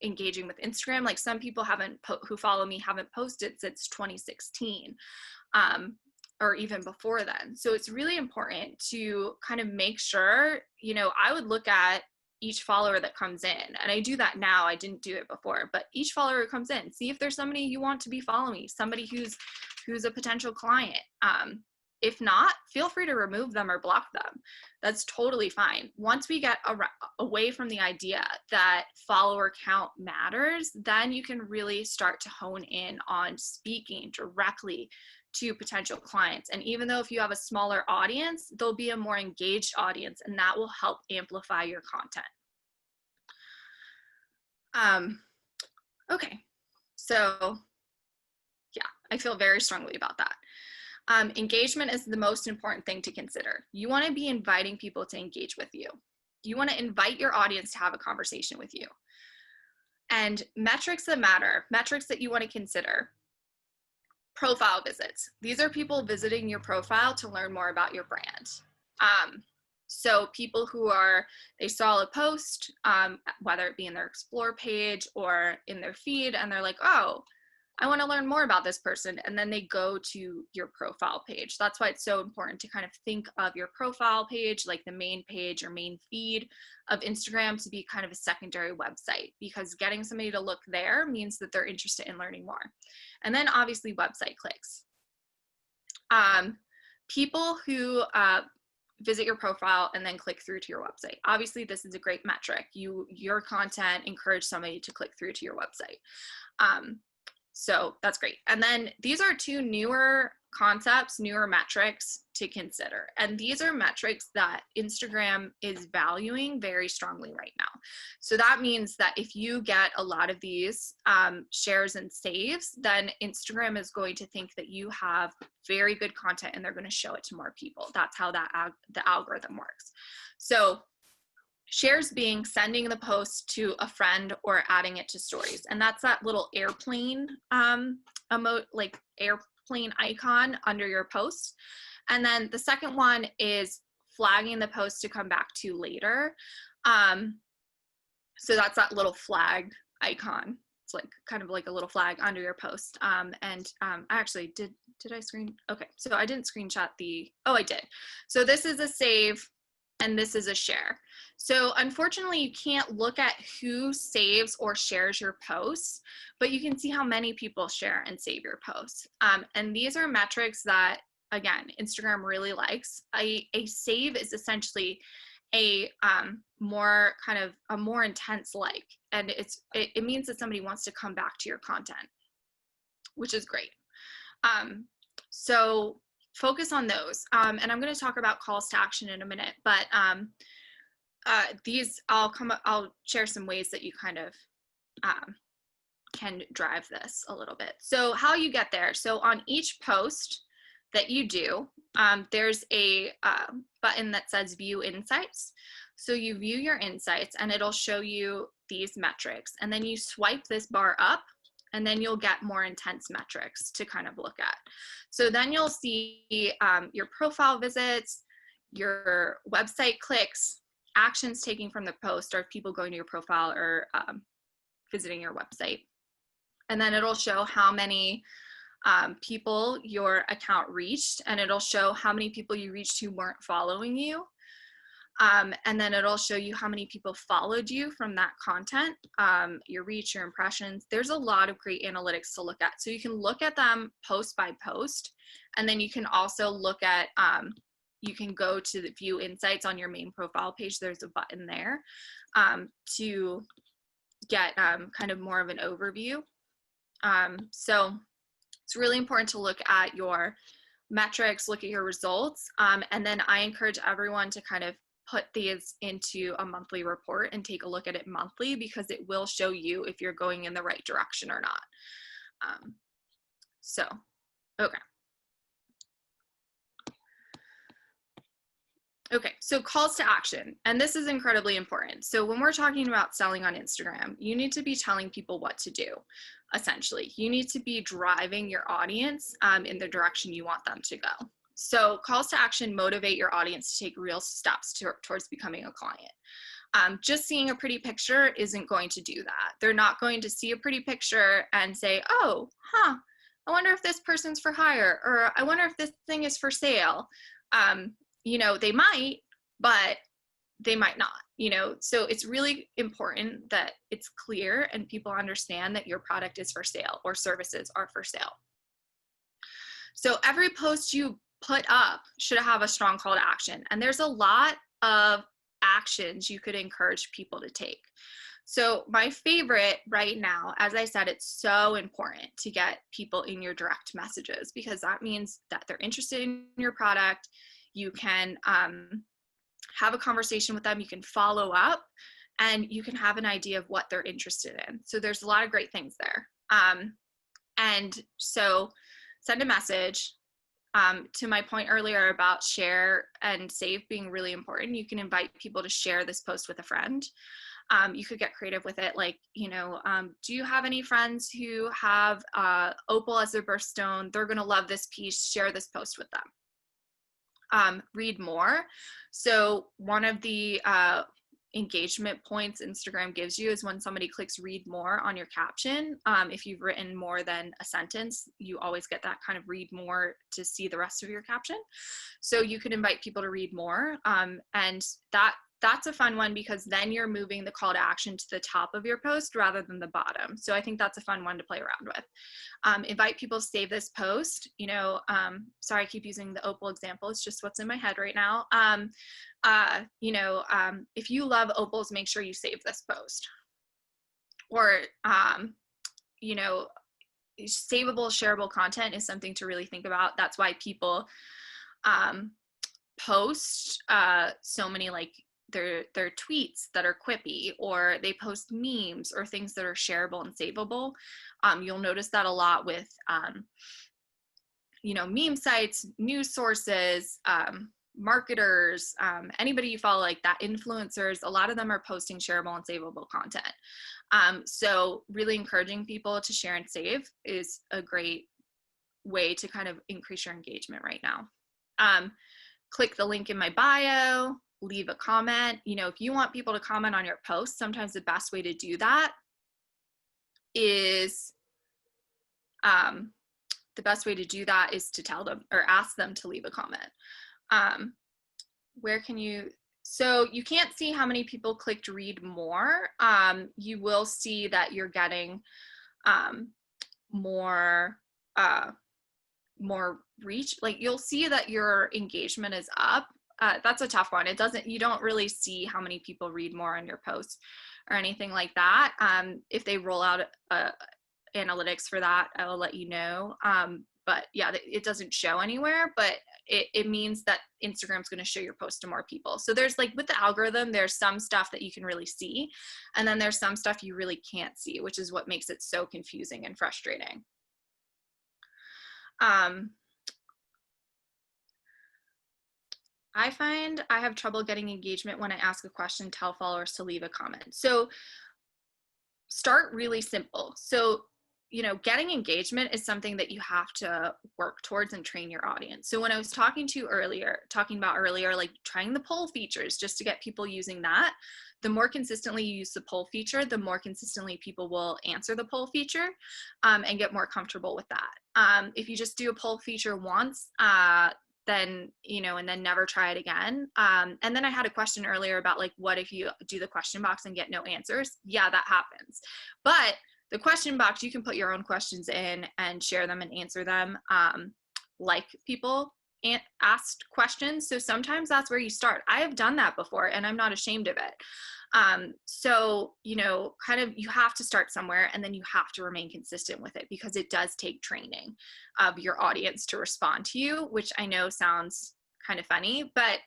[SPEAKER 1] engaging with Instagram. Like, some people who follow me haven't posted since 2016, or even before then. So it's really important to kind of make sure, I would look at each follower that comes in, and I do that now. I didn't do it before, but each follower who comes in, see if there's somebody you want to be following, somebody who's a potential client. If not, feel free to remove them or block them. That's totally fine. Once we get away from the idea that follower count matters, then you can really start to hone in on speaking directly to potential clients. And even though if you have a smaller audience, there'll be a more engaged audience, and that will help amplify your content. Okay, so yeah, I feel very strongly about that. Engagement is the most important thing to consider. You want to be inviting people to engage with you. You want to invite your audience to have a conversation with you. And metrics that matter, metrics that you want to consider: profile visits. These are people visiting your profile to learn more about your brand. So people they saw a post, whether it be in their explore page or in their feed, and they're like, oh, I want to learn more about this person. And then they go to your profile page. That's why it's so important to kind of think of your profile page, like the main page or main feed of Instagram, to be kind of a secondary website, because getting somebody to look there means that they're interested in learning more. And then obviously website clicks. People who visit your profile and then click through to your website. Obviously, this is a great metric. Your content encouraged somebody to click through to your website. So that's great. And then these are two newer concepts, newer metrics to consider. And these are metrics that Instagram is valuing very strongly right now. So that means that if you get a lot of these shares and saves, then Instagram is going to think that you have very good content, and they're going to show it to more people. That's how the algorithm works. So shares being sending the post to a friend or adding it to stories. And that's that little airplane emote, like airplane icon under your post. And then the second one is flagging the post to come back to later. So that's that little flag icon. It's like kind of like a little flag under your post. I actually did I screen? Okay, so I didn't screenshot I did. So this is a save, and this is a share. So unfortunately, you can't look at who saves or shares your posts, but you can see how many people share and save your posts. And these are metrics that, again, Instagram really likes. A save is essentially a more intense like, and it means that somebody wants to come back to your content, which is great. So focus on those. And I'm going to talk about calls to action in a minute, but these I'll share some ways that you kind of can drive this a little bit. So how you get there. So on each post that you do, there's a button that says view insights. So you view your insights, and it'll show you these metrics, and then you swipe this bar up, and then you'll get more intense metrics to kind of look at. So then you'll see your profile visits, your website clicks, actions taken from the post, or people going to your profile or visiting your website. And then it'll show how many people your account reached, and it'll show how many people you reached who weren't following you. And then it'll show you how many people followed you from that content, your reach, your impressions. There's a lot of great analytics to look at. So you can look at them post by post, and then you can also look at, you can go to the view insights on your main profile page. There's a button there to get kind of more of an overview. So it's really important to look at your metrics, look at your results, and then I encourage everyone to kind of put these into a monthly report and take a look at it monthly, because it will show you if you're going in the right direction or not. Okay. Okay, so calls to action, and this is incredibly important. So when we're talking about selling on Instagram, you need to be telling people what to do, essentially. You need to be driving your audience in the direction you want them to go. So calls to action motivate your audience to take real steps towards becoming a client. Just seeing a pretty picture isn't going to do that. They're not going to see a pretty picture and say, oh, I wonder if this person's for hire, or I wonder if this thing is for sale. You know, they might, but they might not, you know. So it's really important that it's clear and people understand that your product is for sale or services are for sale. So every post you put up should have a strong call to action. And there's a lot of actions you could encourage people to take. So my favorite right now, as I said, it's so important to get people in your direct messages, because that means that they're interested in your product. You can have a conversation with them, you can follow up, and you can have an idea of what they're interested in. So there's a lot of great things there. And so send a message. To my point earlier about share and save being really important, you can invite people to share this post with a friend. You could get creative with it, like, you know, do you have any friends who have opal as their birthstone? They're gonna love this piece, share this post with them. Read more. So one of the engagement points Instagram gives you is when somebody clicks read more on your caption. If you've written more than a sentence, you always get that kind of read more to see the rest of your caption. So you could invite people to read more, and that's a fun one, because then you're moving the call to action to the top of your post rather than the bottom. So I think that's a fun one to play around with. Invite people to save this post. You know, sorry, I keep using the opal example. It's just what's in my head right now. You know, if you love opals, make sure you save this post. Or, you know, savable, shareable content is something to really think about. That's why people post so many, like, their tweets that are quippy, or they post memes or things that are shareable and savable. You'll notice that a lot with, you know, meme sites, news sources, marketers, anybody you follow like that, influencers. A lot of them are posting shareable and savable content. So really encouraging people to share and save is a great way to kind of increase your engagement right now. Click the link in my bio, leave a comment. You know, if you want people to comment on your post, sometimes the best way to do that is to tell them or ask them to leave a comment. Where can you, so you can't see how many people clicked read more. You will see that you're getting more reach. Like, you'll see that your engagement is up. That's a tough one. You don't really see how many people read more on your posts or anything like that. If they roll out analytics for that, I will let you know. But yeah, it doesn't show anywhere, but it means that Instagram's going to show your post to more people. So there's, like, with the algorithm, there's some stuff that you can really see, and then there's some stuff you really can't see, which is what makes it so confusing and frustrating. I find I have trouble getting engagement when I ask a question, tell followers to leave a comment. So start really simple. So, you know, getting engagement is something that you have to work towards and train your audience. So when I was talking about earlier, like trying the poll features just to get people using that, the more consistently you use the poll feature, the more consistently people will answer the poll feature and get more comfortable with that. If you just do a poll feature once, then, you know, and then never try it again. And then I had a question earlier about like, what if you do the question box and get no answers? Yeah, that happens. But the question box, you can put your own questions in and share them and answer them, like people asked questions. So sometimes that's where you start. I have done that before and I'm not ashamed of it. So, you know, kind of, you have to start somewhere and then you have to remain consistent with it, because it does take training of your audience to respond to you, which I know sounds kind of funny, but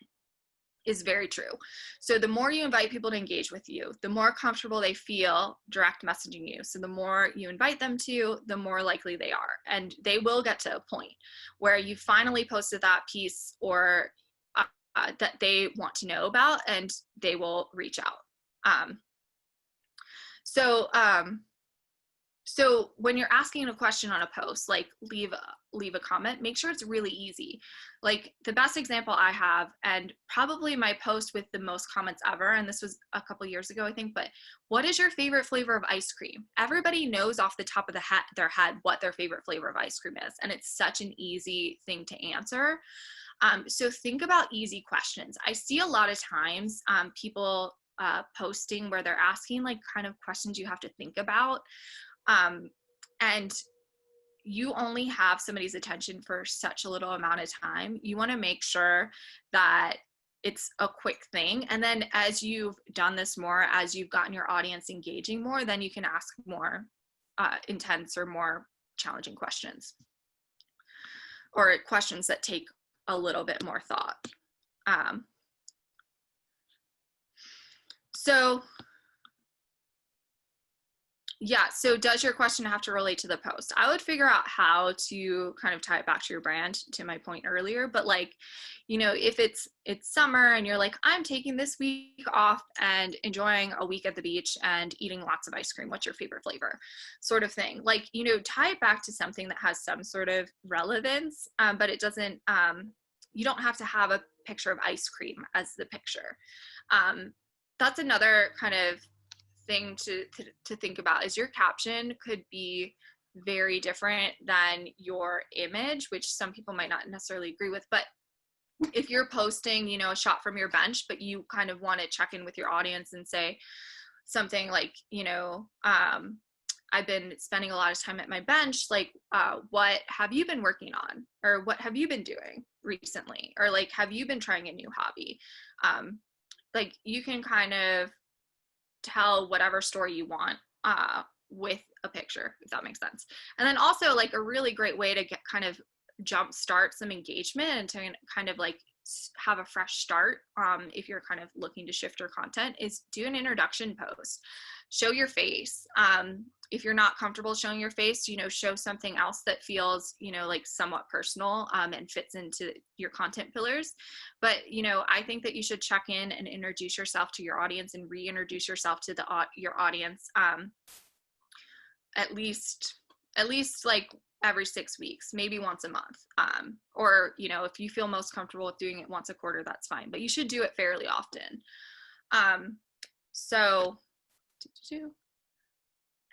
[SPEAKER 1] is very true. So the more you invite people to engage with you, the more comfortable they feel direct messaging you. So the more you invite them to, the more likely they are. And they will get to a point where you finally posted that piece or that they want to know about, and they will reach out. So when you're asking a question on a post, like leave a comment, make sure it's really easy. Like the best example I have, and probably my post with the most comments ever, and this was a couple years ago, I think, but what is your favorite flavor of ice cream? Everybody knows off the top of their head what their favorite flavor of ice cream is. And it's such an easy thing to answer. So think about easy questions. I see a lot of times people posting where they're asking like kind of questions you have to think about. And you only have somebody's attention for such a little amount of time. You want to make sure that it's a quick thing. And then as you've done this more, as you've gotten your audience engaging more, then you can ask more intense or more challenging questions, or questions that take a little bit more thought. So does your question have to relate to the post? I would figure out how to kind of tie it back to your brand, to my point earlier. But like, you know, if it's summer and you're like, I'm taking this week off and enjoying a week at the beach and eating lots of ice cream, what's your favorite flavor? Sort of thing. Like, you know, tie it back to something that has some sort of relevance, but it doesn't, you don't have to have a picture of ice cream as the picture. That's another kind of thing to think about, is your caption could be very different than your image, which some people might not necessarily agree with. But if you're posting, you know, a shot from your bench, but you kind of want to check in with your audience and say something like, you know, I've been spending a lot of time at my bench, like what have you been working on, or what have you been doing recently, or like have you been trying a new hobby? Like you can kind of tell whatever story you want with a picture, if that makes sense. And then also like a really great way to get kind of jumpstart some engagement and to kind of like have a fresh start, if you're kind of looking to shift your content, is do an introduction post. Show your face. If you're not comfortable showing your face, you know, show something else that feels, you know, like somewhat personal, and fits into your content pillars. But, you know, I think that you should check in and introduce yourself to your audience and reintroduce yourself to your audience, at least like every 6 weeks, maybe once a month. Or, you know, if you feel most comfortable with doing it once a quarter, that's fine, but you should do it fairly often.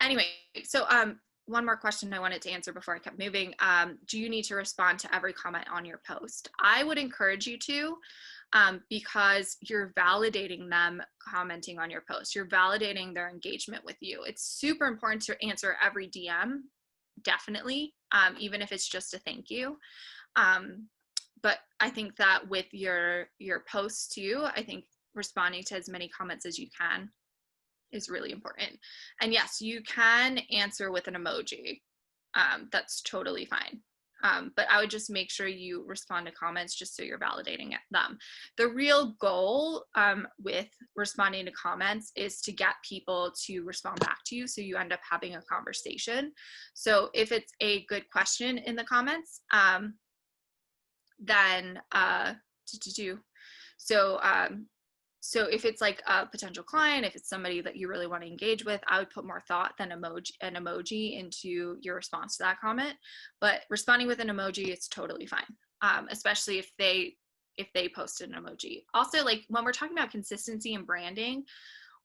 [SPEAKER 1] Anyway, so one more question I wanted to answer before I kept moving. Do you need to respond to every comment on your post? I would encourage you to, because you're validating them commenting on your post. You're validating their engagement with you. It's super important to answer every DM, definitely, even if it's just a thank you. But I think that with your posts too, I think responding to as many comments as you can is really important. And yes, you can answer with an emoji. That's totally fine. But I would just make sure you respond to comments just so you're validating them. The real goal with responding to comments is to get people to respond back to you, so you end up having a conversation. So if it's a good question in the comments, then so if it's like a potential client, if it's somebody that you really want to engage with, I would put more thought than an emoji into your response to that comment. But responding with an emoji, it's totally fine, especially if they posted an emoji. Also, like when we're talking about consistency and branding,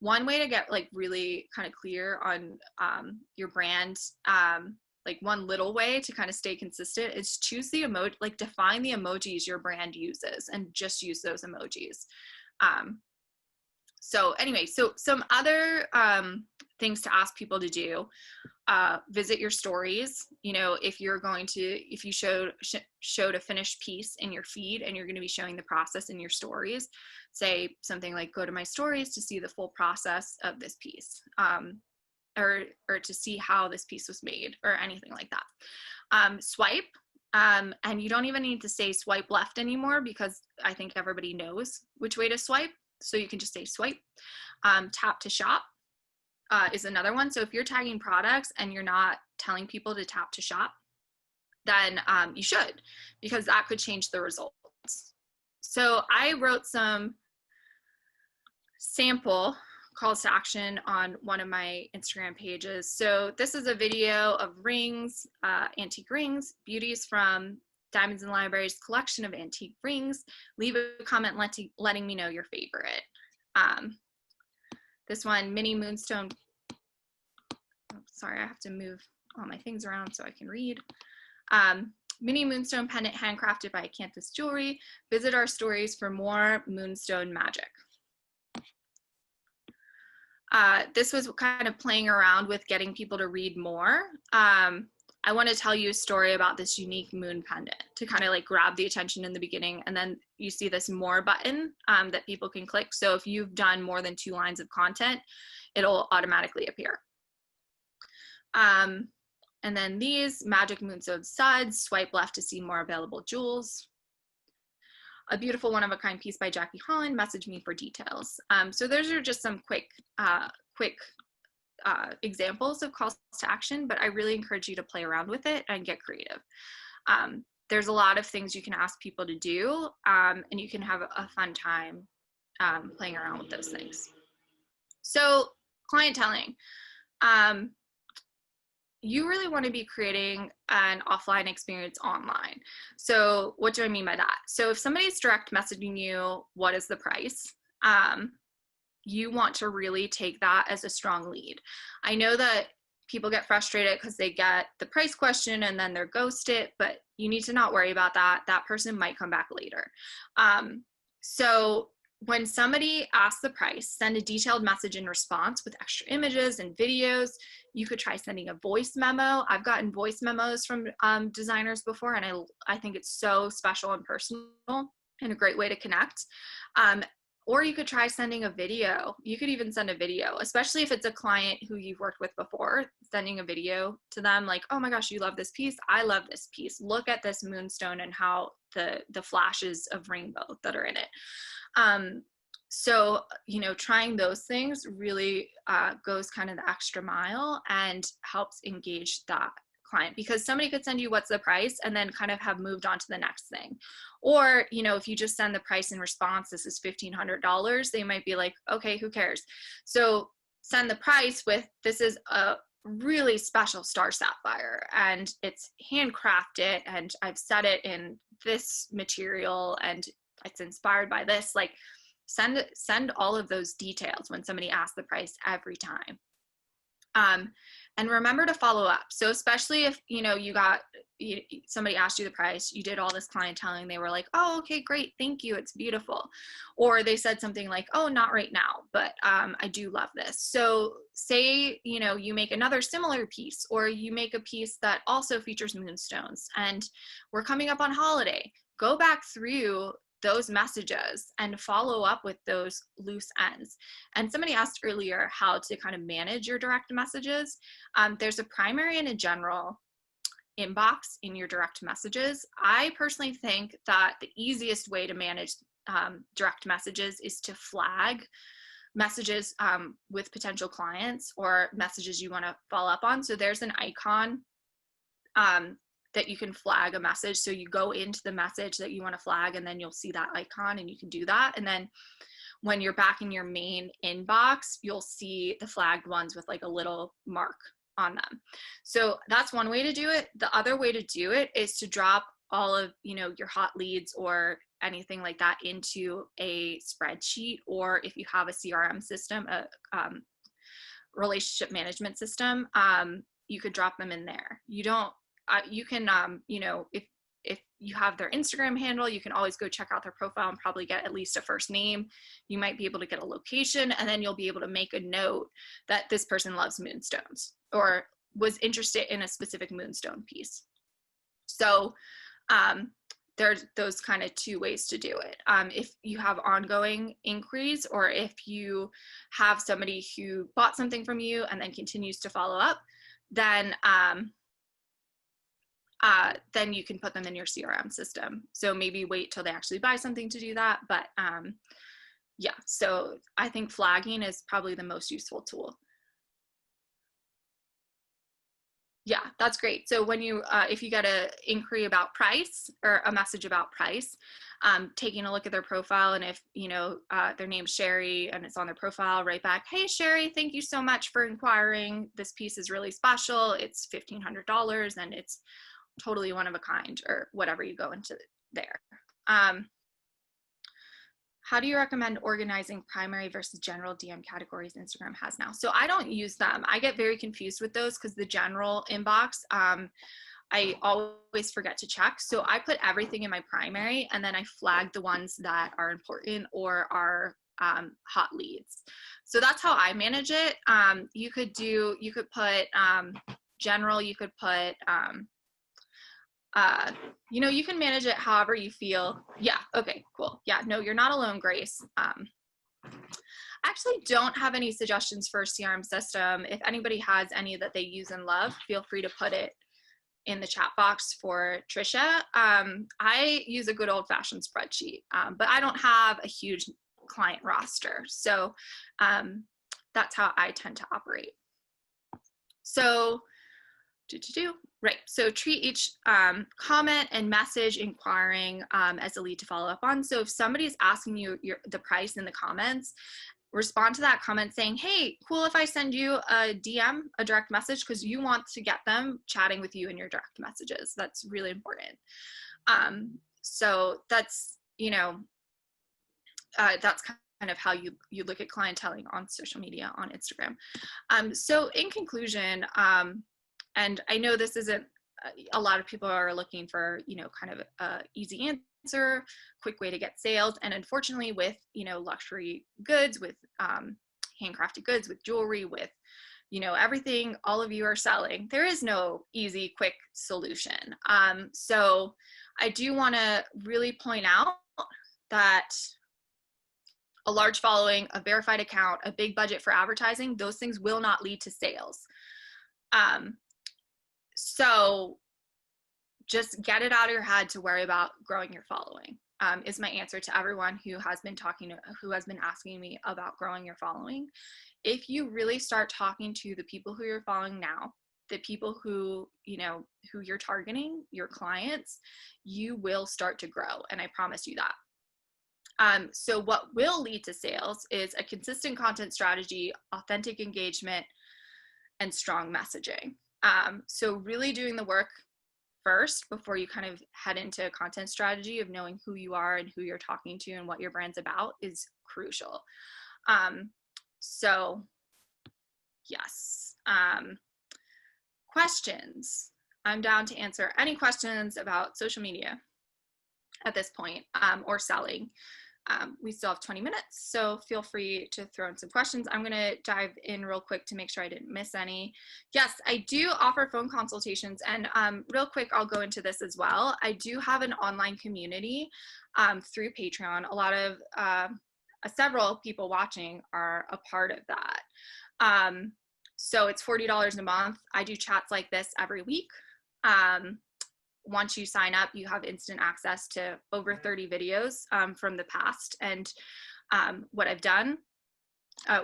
[SPEAKER 1] one way to get like really kind of clear on your brand like one little way to kind of stay consistent is choose the emoji, like define the emojis your brand uses and just use those emojis. So anyway, so some other things to ask people to do, visit your stories. You know, if you showed a finished piece in your feed and you're going to be showing the process in your stories, say something like, go to my stories to see the full process of this piece, or to see how this piece was made, or anything like that. Swipe, and you don't even need to say swipe left anymore, because I think everybody knows which way to swipe. So you can just say swipe. Tap to shop is another one. So if you're tagging products and you're not telling people to tap to shop, then you should, because that could change the results. So I wrote some sample calls to action on one of my Instagram pages. So this is a video of rings, antique rings, beauties from Diamonds and Library's collection of antique rings. Leave a comment letting me know your favorite. This one, mini moonstone. Oh, sorry, I have to move all my things around so I can read. Mini moonstone pendant handcrafted by Acanthus Jewelry. Visit our stories for more moonstone magic. This was kind of playing around with getting people to read more. I want to tell you a story about this unique moon pendant to kind of like grab the attention in the beginning, and then you see this more button that people can click. So if you've done more than 2 lines of content, it'll automatically appear. And then these magic moonstone studs, swipe left to see more available jewels. A beautiful one-of-a-kind piece by Jackie Holland, message me for details. So those are just some quick examples of calls to action, but I really encourage you to play around with it and get creative. There's a lot of things you can ask people to do, and you can have a fun time playing around with those things. So clienteling. You really want to be creating an offline experience online. So what do I mean by that? So if somebody's direct messaging you, what is the price? You want to really take that as a strong lead. I know that people get frustrated because they get the price question and then they're ghosted, but you need to not worry about that. That person might come back later. So when somebody asks the price, send a detailed message in response with extra images and videos. You could try sending a voice memo. I've gotten voice memos from designers before, and I think it's so special and personal and a great way to connect. Or you could try sending a video. You could even send a video, especially if it's a client who you've worked with before, sending a video to them like, oh my gosh, you love this piece. I love this piece. Look at this moonstone and how the flashes of rainbow that are in it. So, you know, trying those things really goes kind of the extra mile and helps engage that client, because somebody could send you what's the price and then kind of have moved on to the next thing. Or, you know, if you just send the price in response, this is $1,500, they might be like, okay, who cares? So send the price with, this is a really special star sapphire and it's handcrafted and I've set it in this material and it's inspired by this. Like send all of those details when somebody asks the price every time. And remember to follow up. So especially if, you know, somebody asked you the price, you did all this clienteling, they were like, oh, okay, great, thank you, it's beautiful. Or they said something like, oh, not right now, but I do love this. So say, you know, you make another similar piece, or you make a piece that also features moonstones, and we're coming up on holiday. Go back through those messages and follow up with those loose ends. And somebody asked earlier how to kind of manage your direct messages. There's a primary and a general inbox in your direct messages. I personally think that the easiest way to manage direct messages is to flag messages with potential clients or messages you want to follow up on. So there's an icon that you can flag a message. So you go into the message that you want to flag, and then you'll see that icon, and you can do that. And then when you're back in your main inbox, you'll see the flagged ones with like a little mark on them. So that's one way to do it. The other way to do it is to drop all of, you know, your hot leads or anything like that into a spreadsheet, or if you have a CRM system, a relationship management system, you could drop them in there. You don't, you can, you know, if you have their Instagram handle, you can always go check out their profile and probably get at least a first name. You might be able to get a location, and then you'll be able to make a note that this person loves moonstones or was interested in a specific moonstone piece. So there's those kind of two ways to do it. If you have ongoing inquiries, or if you have somebody who bought something from you and then continues to follow up, then you can put them in your CRM system. So maybe wait till they actually buy something to do that. But yeah, so I think flagging is probably the most useful tool. Yeah, that's great. So when you, if you get an inquiry about price or a message about price, taking a look at their profile, and if, you know, their name's Sherry and it's on their profile, right back, hey, Sherry, thank you so much for inquiring. This piece is really special. It's $1,500 and it's totally one of a kind, or whatever you go into there. How do you recommend organizing primary versus general DM categories Instagram has now? So I don't use them. I get very confused with those because the general inbox, I always forget to check. So I put everything in my primary, and then I flag the ones that are important or are hot leads. So that's how I manage it. You could put general, you could put, you know, you can manage it however you feel. Yeah, okay, cool. Yeah, no, you're not alone, Grace. I actually don't have any suggestions for a CRM system. If anybody has any that they use and love, feel free to put it in the chat box for Trisha. I use a good old-fashioned spreadsheet, but I don't have a huge client roster. So that's how I tend to operate. So right, so treat each comment and message inquiring as a lead to follow up on. So if somebody's asking you the price in the comments, respond to that comment saying, hey, cool if I send you a DM, a direct message, because you want to get them chatting with you in your direct messages. That's really important. So that's, you know, that's kind of how you look at clienteling on social media, on Instagram. So in conclusion, and I know this isn't, a lot of people are looking for, you know, kind of a easy answer, quick way to get sales. And unfortunately with, you know, luxury goods, with handcrafted goods, with jewelry, with, you know, everything all of you are selling, there is no easy, quick solution. So I do want to really point out that a large following, a verified account, a big budget for advertising, those things will not lead to sales. So just get it out of your head to worry about growing your following, is my answer to everyone who has been asking me about growing your following. If you really start talking to the people who you're following now, the people who, you know, who you're targeting, your clients, you will start to grow. And I promise you that. So what will lead to sales is a consistent content strategy, authentic engagement, and strong messaging. So really doing the work first before you kind of head into a content strategy of knowing who you are and who you're talking to and what your brand's about is crucial. So yes. Questions. I'm down to answer any questions about social media at this point, or selling. We still have 20 minutes, so feel free to throw in some questions. I'm going to dive in real quick to make sure I didn't miss any. Yes, I do offer phone consultations, and real quick, I'll go into this as well. I do have an online community through Patreon. A lot of, several people watching are a part of that. So it's $40 a month. I do chats like this every week. Once you sign up, you have instant access to over 30 videos from the past and what I've done,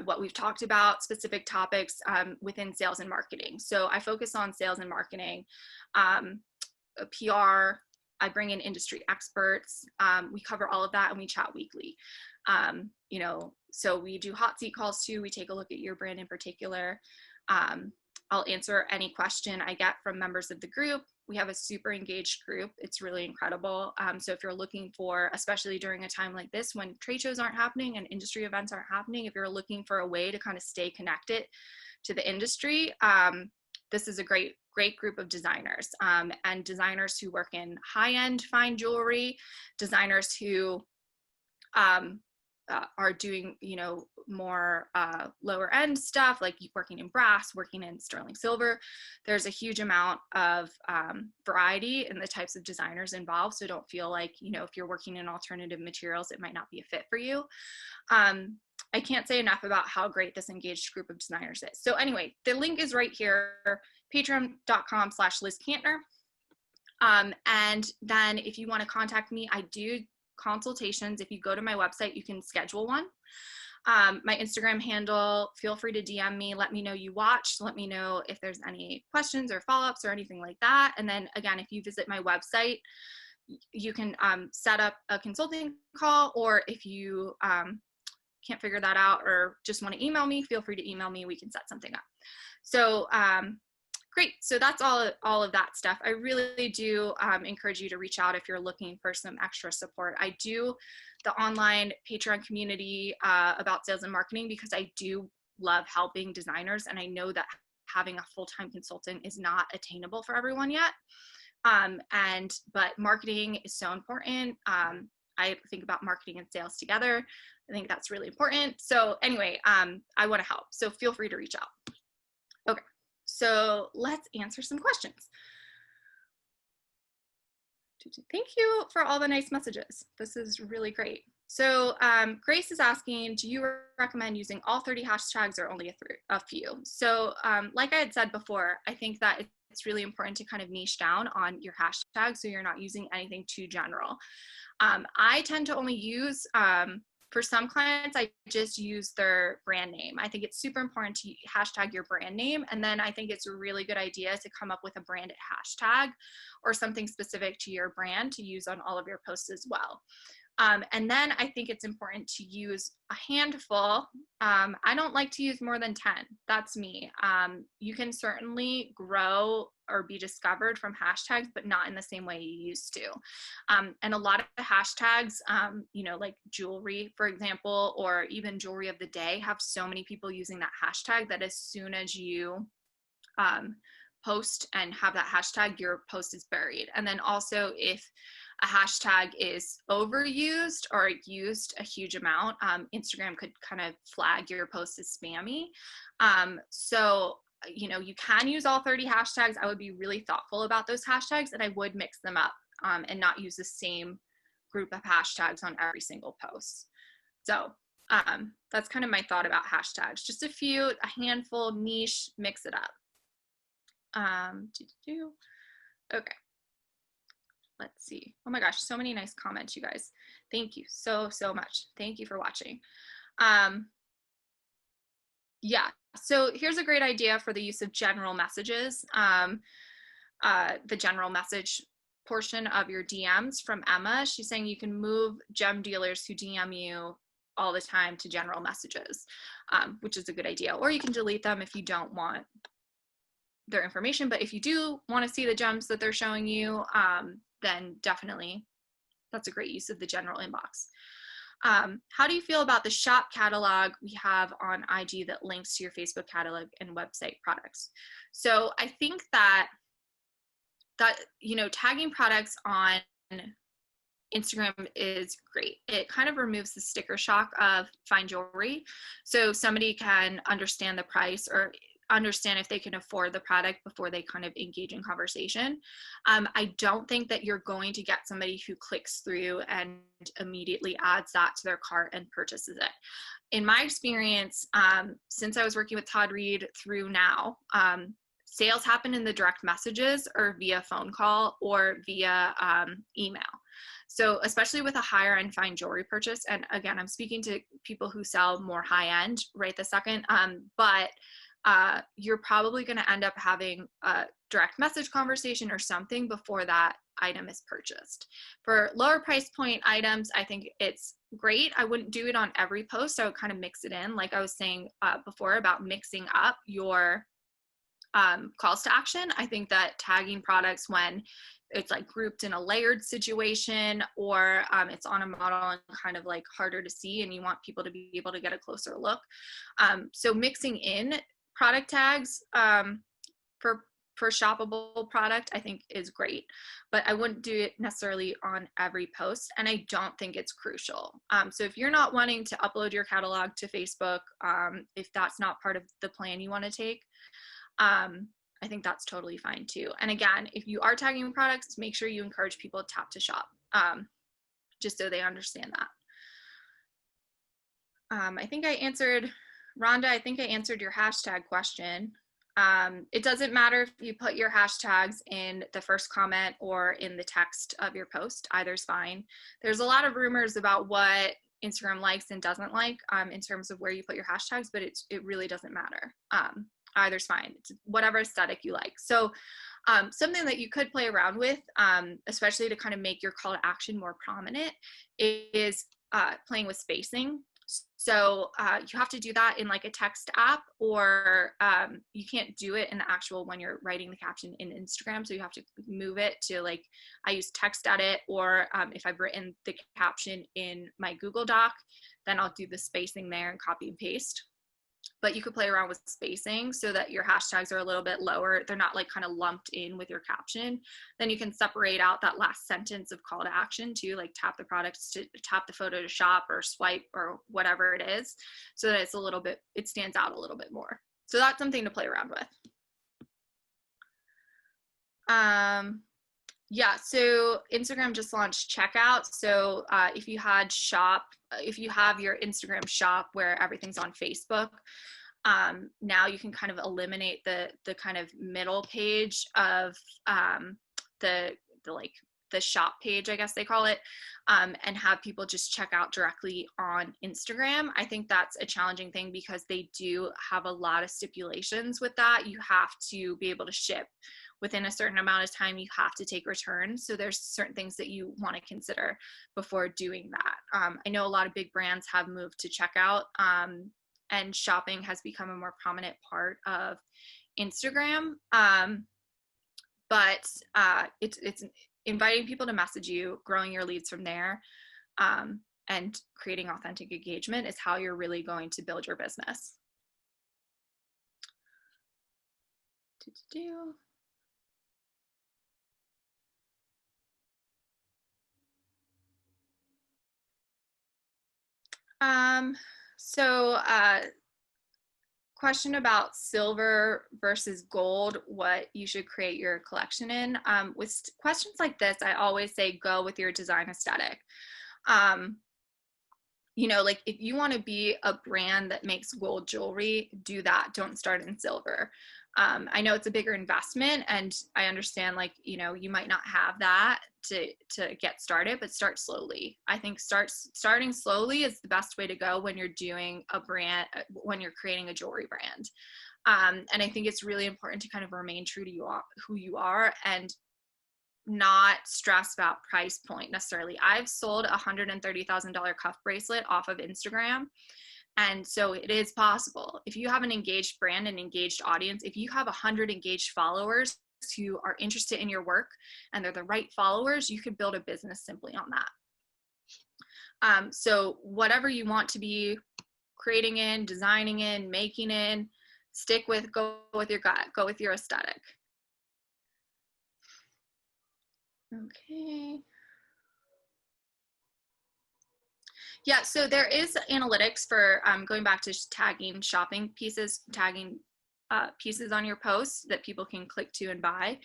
[SPEAKER 1] what we've talked about, specific topics within sales and marketing. So I focus on sales and marketing, PR. I bring in industry experts. We cover all of that and we chat weekly. You know, so we do hot seat calls too. We take a look at your brand in particular. I'll answer any question I get from members of the group. We have a super engaged group. It's really incredible. So if you're looking for, especially during a time like this when trade shows aren't happening and industry events aren't happening, if you're looking for a way to kind of stay connected to the industry, this is a great group of designers, and designers who work in high-end fine jewelry, designers who are doing, you know, more lower end stuff, like working in brass, working in sterling silver. There's a huge amount of variety in the types of designers involved. So don't feel like, you know, if you're working in alternative materials, it might not be a fit for you. I can't say enough about how great this engaged group of designers is. So anyway, the link is right here, patreon.com/Liz Kantner. And then if you want to contact me, I do consultations. If you go to my website, you can schedule one. My Instagram handle, feel free to DM me, let me know you watched, let me know if there's any questions or follow-ups or anything like that. And then again, if you visit my website, you can set up a consulting call, or if you can't figure that out or just want to email me, feel free to email me, we can set something up. So great. So that's all of that stuff. I really do encourage you to reach out if you're looking for some extra support. I do the online Patreon community about sales and marketing because I do love helping designers, and I know that having a full-time consultant is not attainable for everyone yet. But marketing is so important. I think about marketing and sales together. I think that's really important. So anyway, I want to help. So feel free to reach out. Okay. So let's answer some questions. Thank you for all the nice messages. This is really great. So Grace is asking, do you recommend using all 30 hashtags or only a few? So like I had said before, I think that it's really important to kind of niche down on your hashtags so you're not using anything too general. I tend to only use, for some clients, I just use their brand name. I think it's super important to hashtag your brand name. And then I think it's a really good idea to come up with a branded hashtag or something specific to your brand to use on all of your posts as well. And then I think it's important to use a handful. I don't like to use more than 10. That's me. You can certainly grow or be discovered from hashtags, but not in the same way you used to. And a lot of the hashtags, you know, like jewelry, for example, or even jewelry of the day, have so many people using that hashtag that as soon as you post and have that hashtag, your post is buried. And then also if a hashtag is overused or used a huge amount, Instagram could kind of flag your post as spammy. So, you know, you can use all 30 hashtags. I would be really thoughtful about those hashtags, and I would mix them up and not use the same group of hashtags on every single post. So that's kind of my thought about hashtags. Just a few, a handful, niche, mix it up. Okay. Let's see. Oh my gosh, so many nice comments, you guys. Thank you so much. Thank you for watching. Yeah, so here's a great idea for the use of general messages. The general message portion of your DMs from Emma. She's saying you can move gem dealers who DM you all the time to general messages, which is a good idea. Or you can delete them if you don't want their information. But if you do want to see the gems that they're showing you, then definitely that's a great use of the general inbox. How do you feel about the shop catalog we have on IG that links to your Facebook catalog and website products? So I think that you know, tagging products on Instagram is great. It kind of removes the sticker shock of fine jewelry. So somebody can understand the price or understand if they can afford the product before they kind of engage in conversation. I don't think that you're going to get somebody who clicks through and immediately adds that to their cart and purchases it. In my experience, since I was working with Todd Reed through now, sales happen in the direct messages or via phone call or via email. So especially with a higher end fine jewelry purchase, and again, I'm speaking to people who sell more high end right this second, but you're probably going to end up having a direct message conversation or something before that item is purchased. For lower price point items, I think it's great. I wouldn't do it on every post. I would kind of mix it in, like I was saying before about mixing up your calls to action. I think that tagging products when it's like grouped in a layered situation or it's on a model and kind of like harder to see and you want people to be able to get a closer look. So mixing in product tags for shoppable product, I think is great, but I wouldn't do it necessarily on every post, and I don't think it's crucial. So if you're not wanting to upload your catalog to Facebook, if that's not part of the plan you want to take, I think that's totally fine too. And again, if you are tagging products, make sure you encourage people to tap to shop, just so they understand that. I think I answered, Rhonda, I think I answered your hashtag question. It doesn't matter if you put your hashtags in the first comment or in the text of your post, either's fine. There's a lot of rumors about what Instagram likes and doesn't like in terms of where you put your hashtags, but it really doesn't matter. Either's fine. It's whatever aesthetic you like. So something that you could play around with, especially to kind of make your call to action more prominent, is playing with spacing. So you have to do that in like a text app, or you can't do it in the actual when you're writing the caption in Instagram. So you have to move it to, like, I use TextEdit, or if I've written the caption in my Google Doc, then I'll do the spacing there and copy and paste. But you could play around with spacing so that your hashtags are a little bit lower. They're not like kind of lumped in with your caption. Then you can separate out that last sentence of call to action to, like, tap the products to tap the photo to shop or swipe or whatever it is, so that it's a little bit, it stands out a little bit more. So that's something to play around with. Yeah, so Instagram just launched checkout. So if you had shop, if you have your Instagram shop where everything's on Facebook, now you can kind of eliminate the kind of middle page of the shop page, I guess they call it, and have people just check out directly on Instagram. I think that's a challenging thing because they do have a lot of stipulations with that. You have to be able to ship within a certain amount of time. You have to take returns. So there's certain things that you want to consider before doing that. I know a lot of big brands have moved to checkout, and shopping has become a more prominent part of Instagram. But it's inviting people to message you, growing your leads from there, and creating authentic engagement is how you're really going to build your business. Question about silver versus gold, what you should create your collection in. With questions like this, I always say go with your design aesthetic. You know, like, if you want to be a brand that makes gold jewelry, do that. Don't start in silver. I know it's a bigger investment, and I understand, like, you know, you might not have that to get started, but start slowly. I think starting slowly is the best way to go when you're doing a brand, when you're creating a jewelry brand. And I think it's really important to kind of remain true to who you are, and not stress about price point necessarily. I've sold a $130,000 cuff bracelet off of Instagram. And so it is possible. If you have an engaged brand, an engaged audience, if you have 100 engaged followers who are interested in your work and they're the right followers, you could build a business simply on that. So whatever you want to be creating in, designing in, making in, go with your gut, go with your aesthetic. Okay. Yeah, so there is analytics for going back to tagging shopping pieces, tagging pieces on your posts that people can click to and buy.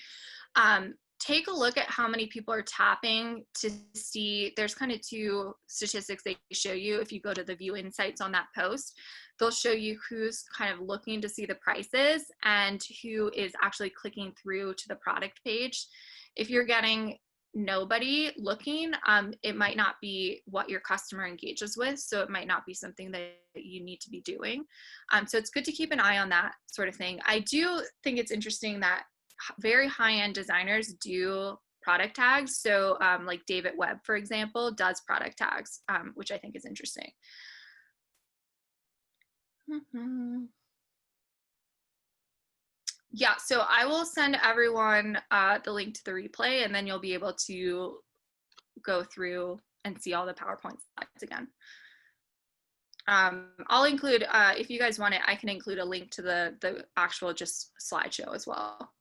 [SPEAKER 1] Take a look at how many people are tapping to see. There's kind of two statistics they show you. If you go to the view insights on that post, they'll show you who's kind of looking to see the prices and who is actually clicking through to the product page. If you're getting nobody looking, it might not be what your customer engages with, so it might not be something that you need to be doing. So it's good to keep an eye on that sort of thing. I do think it's interesting that very high-end designers do product tags. So like David Webb, for example, does product tags, which I think is interesting. Yeah, so I will send everyone the link to the replay, and then you'll be able to go through and see all the PowerPoint slides again. I'll include, if you guys want it, I can include a link to the actual just slideshow as well.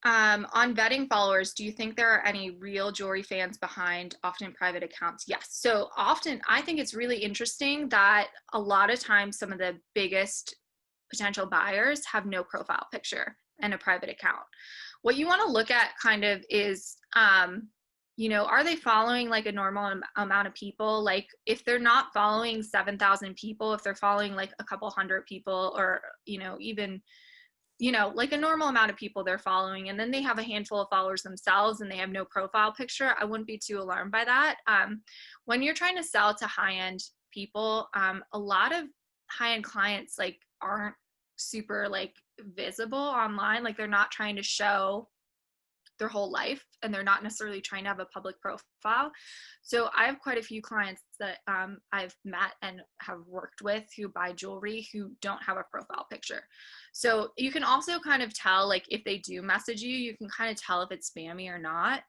[SPEAKER 1] On vetting followers, do you think there are any real jewelry fans behind often private accounts? Yes. So often, I think it's really interesting that a lot of times some of the biggest potential buyers have no profile picture and a private account. What you want to look at kind of is, are they following like a normal amount of people? Like if they're not following 7,000 people, if they're following like a couple hundred people, or, even like a normal amount of people they're following, and then they have a handful of followers themselves and they have no profile picture, I wouldn't be too alarmed by that. When you're trying to sell to high-end people, a lot of high-end clients like aren't super like visible online. Like they're not trying to show their whole life, and they're not necessarily trying to have a public profile. So I have quite a few clients that I've met and have worked with who buy jewelry who don't have a profile picture. So you can also kind of tell, like if they do message you, you can kind of tell if it's spammy or not.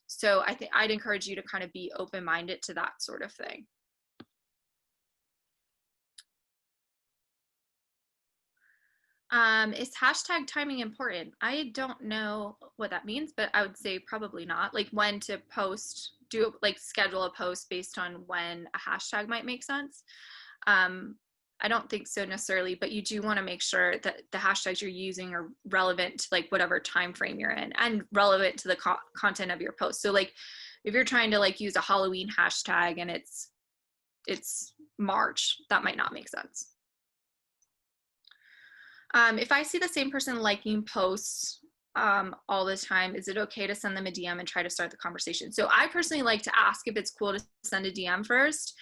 [SPEAKER 1] So I think I'd encourage you to kind of be open-minded to that sort of thing. Is hashtag timing important? I don't know what that means, but I would say probably not. Like when to post, schedule a post based on when a hashtag might make sense. I don't think so necessarily, but you do want to make sure that the hashtags you're using are relevant to like whatever time frame you're in and relevant to the content of your post. So like if you're trying to like use a Halloween hashtag and it's March, that might not make sense. If I see the same person liking posts all the time, is it okay to send them a DM and try to start the conversation? So I personally like to ask if it's cool to send a DM first.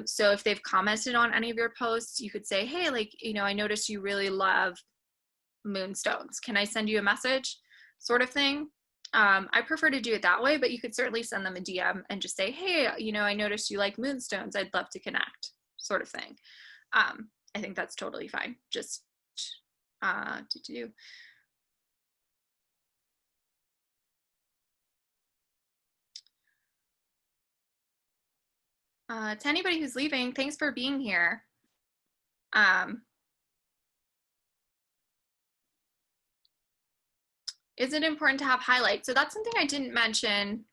[SPEAKER 1] So if they've commented on any of your posts, you could say, hey, like, I noticed you really love moonstones. Can I send you a message? Sort of thing. I prefer to do it that way, but you could certainly send them a DM and just say, hey, I noticed you like moonstones. I'd love to connect, sort of thing. I think that's totally fine. Just to do. To anybody who's leaving, thanks for being here. Is it important to have highlights? So that's something I didn't mention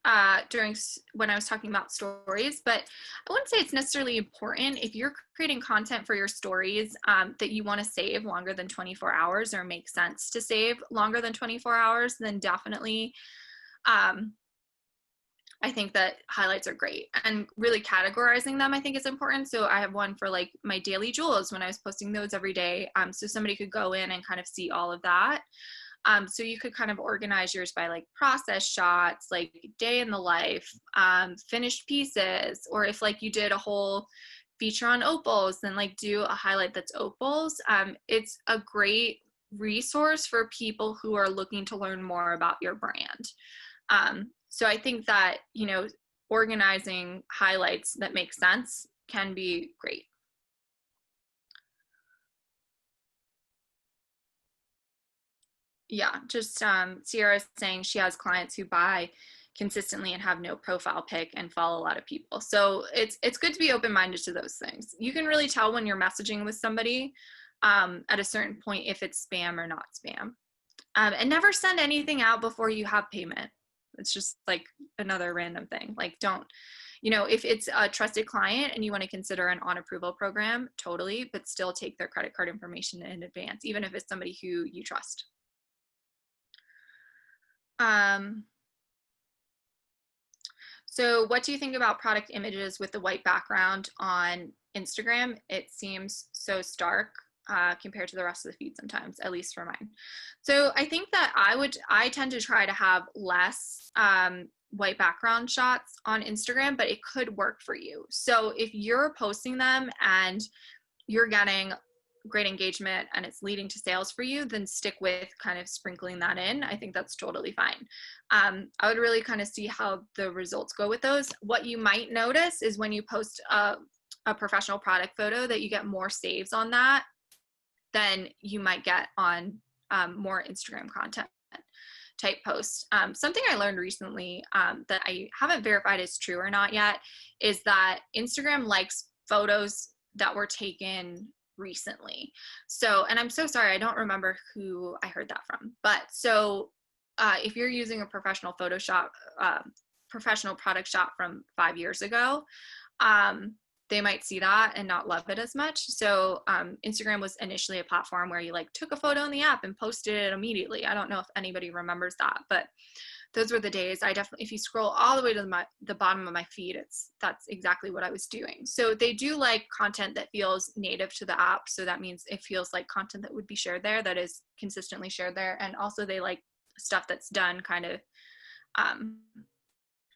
[SPEAKER 1] when I was talking about stories, but I wouldn't say it's necessarily important. If you're creating content for your stories that you want to save longer than 24 hours or make sense to save longer than 24 hours, then definitely I think that highlights are great, and really categorizing them I think is important. So I have one for like my daily jewels when I was posting those every day. So somebody could go in and kind of see all of that. So you could kind of organize yours by like process shots, like day in the life, finished pieces, or if like you did a whole feature on opals, then like do a highlight that's opals. It's a great resource for people who are looking to learn more about your brand. So I think that, organizing highlights that make sense can be great. Yeah, just Sierra's saying she has clients who buy consistently and have no profile pic and follow a lot of people. So it's good to be open-minded to those things. You can really tell when you're messaging with somebody at a certain point if it's spam or not spam. And never send anything out before you have payment. It's just like another random thing. Like don't, if it's a trusted client and you want to consider an on approval program, totally, but still take their credit card information in advance, even if it's somebody who you trust. So what do you think about product images with the white background on Instagram? It seems so stark compared to the rest of the feed sometimes, at least for mine. So I think that I tend to try to have less white background shots on Instagram, but it could work for you. So if you're posting them and you're getting great engagement and it's leading to sales for you, then stick with kind of sprinkling that in. I think that's totally fine. I would really kind of see how the results go with those. What you might notice is when you post a professional product photo that you get more saves on that than you might get on more Instagram content. type post. Something I learned recently that I haven't verified is true or not yet is that Instagram likes photos that were taken recently. So, and I'm so sorry, I don't remember who I heard that from, but so if you're using a professional Photoshop, professional product shot from 5 years ago, they might see that and not love it as much. So Instagram was initially a platform where you like took a photo in the app and posted it immediately. I don't know if anybody remembers that, but those were the days. I definitely, if you scroll all the way to the bottom of my feed, that's exactly what I was doing. So they do like content that feels native to the app. So that means it feels like content that would be shared there, that is consistently shared there. And also they like stuff that's done kind of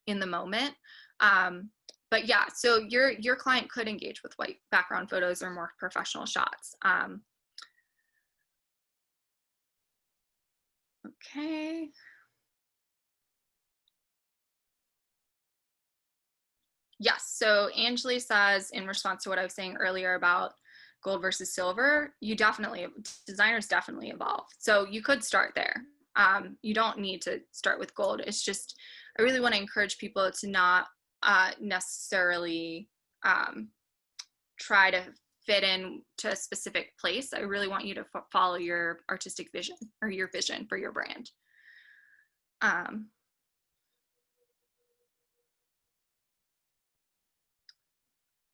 [SPEAKER 1] in the moment. But yeah, so your client could engage with white background photos or more professional shots. Okay. Yes, so Angeli says, in response to what I was saying earlier about gold versus silver, designers definitely evolve. So you could start there. You don't need to start with gold. It's just, I really want to encourage people to not necessarily try to fit in to a specific place. I really want you to follow your artistic vision or your vision for your brand.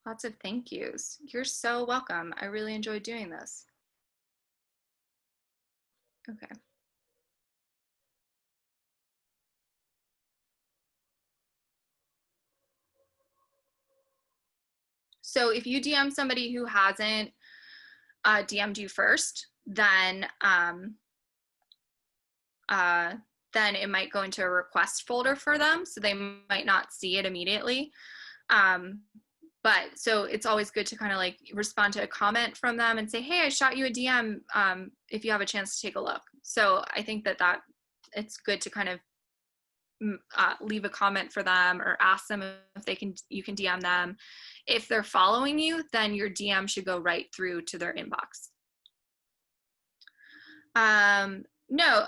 [SPEAKER 1] Lots of thank yous. You're so welcome. I really enjoyed doing this. Okay. So if you DM somebody who hasn't DM'd you first, then it might go into a request folder for them, so they might not see it immediately. But so it's always good to kind of like respond to a comment from them and say, hey, I shot you a DM if you have a chance to take a look. So I think that it's good to kind of leave a comment for them or ask them if you can DM them. If they're following you, then your DM should go right through to their inbox. No,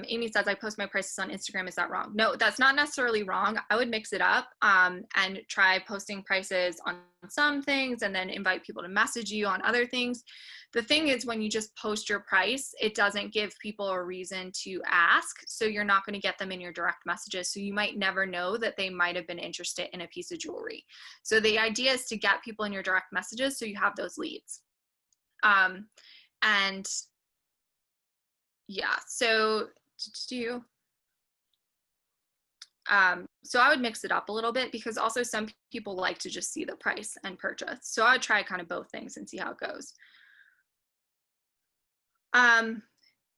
[SPEAKER 1] Amy says, I post my prices on Instagram. Is that wrong? No, that's not necessarily wrong. I would mix it up and try posting prices on some things and then invite people to message you on other things. The thing is, when you just post your price, it doesn't give people a reason to ask. So you're not going to get them in your direct messages. So you might never know that they might have been interested in a piece of jewelry. So the idea is to get people in your direct messages so you have those leads. And yeah, so so I would mix it up a little bit because also some people like to just see the price and purchase. So I would try kind of both things and see how it goes.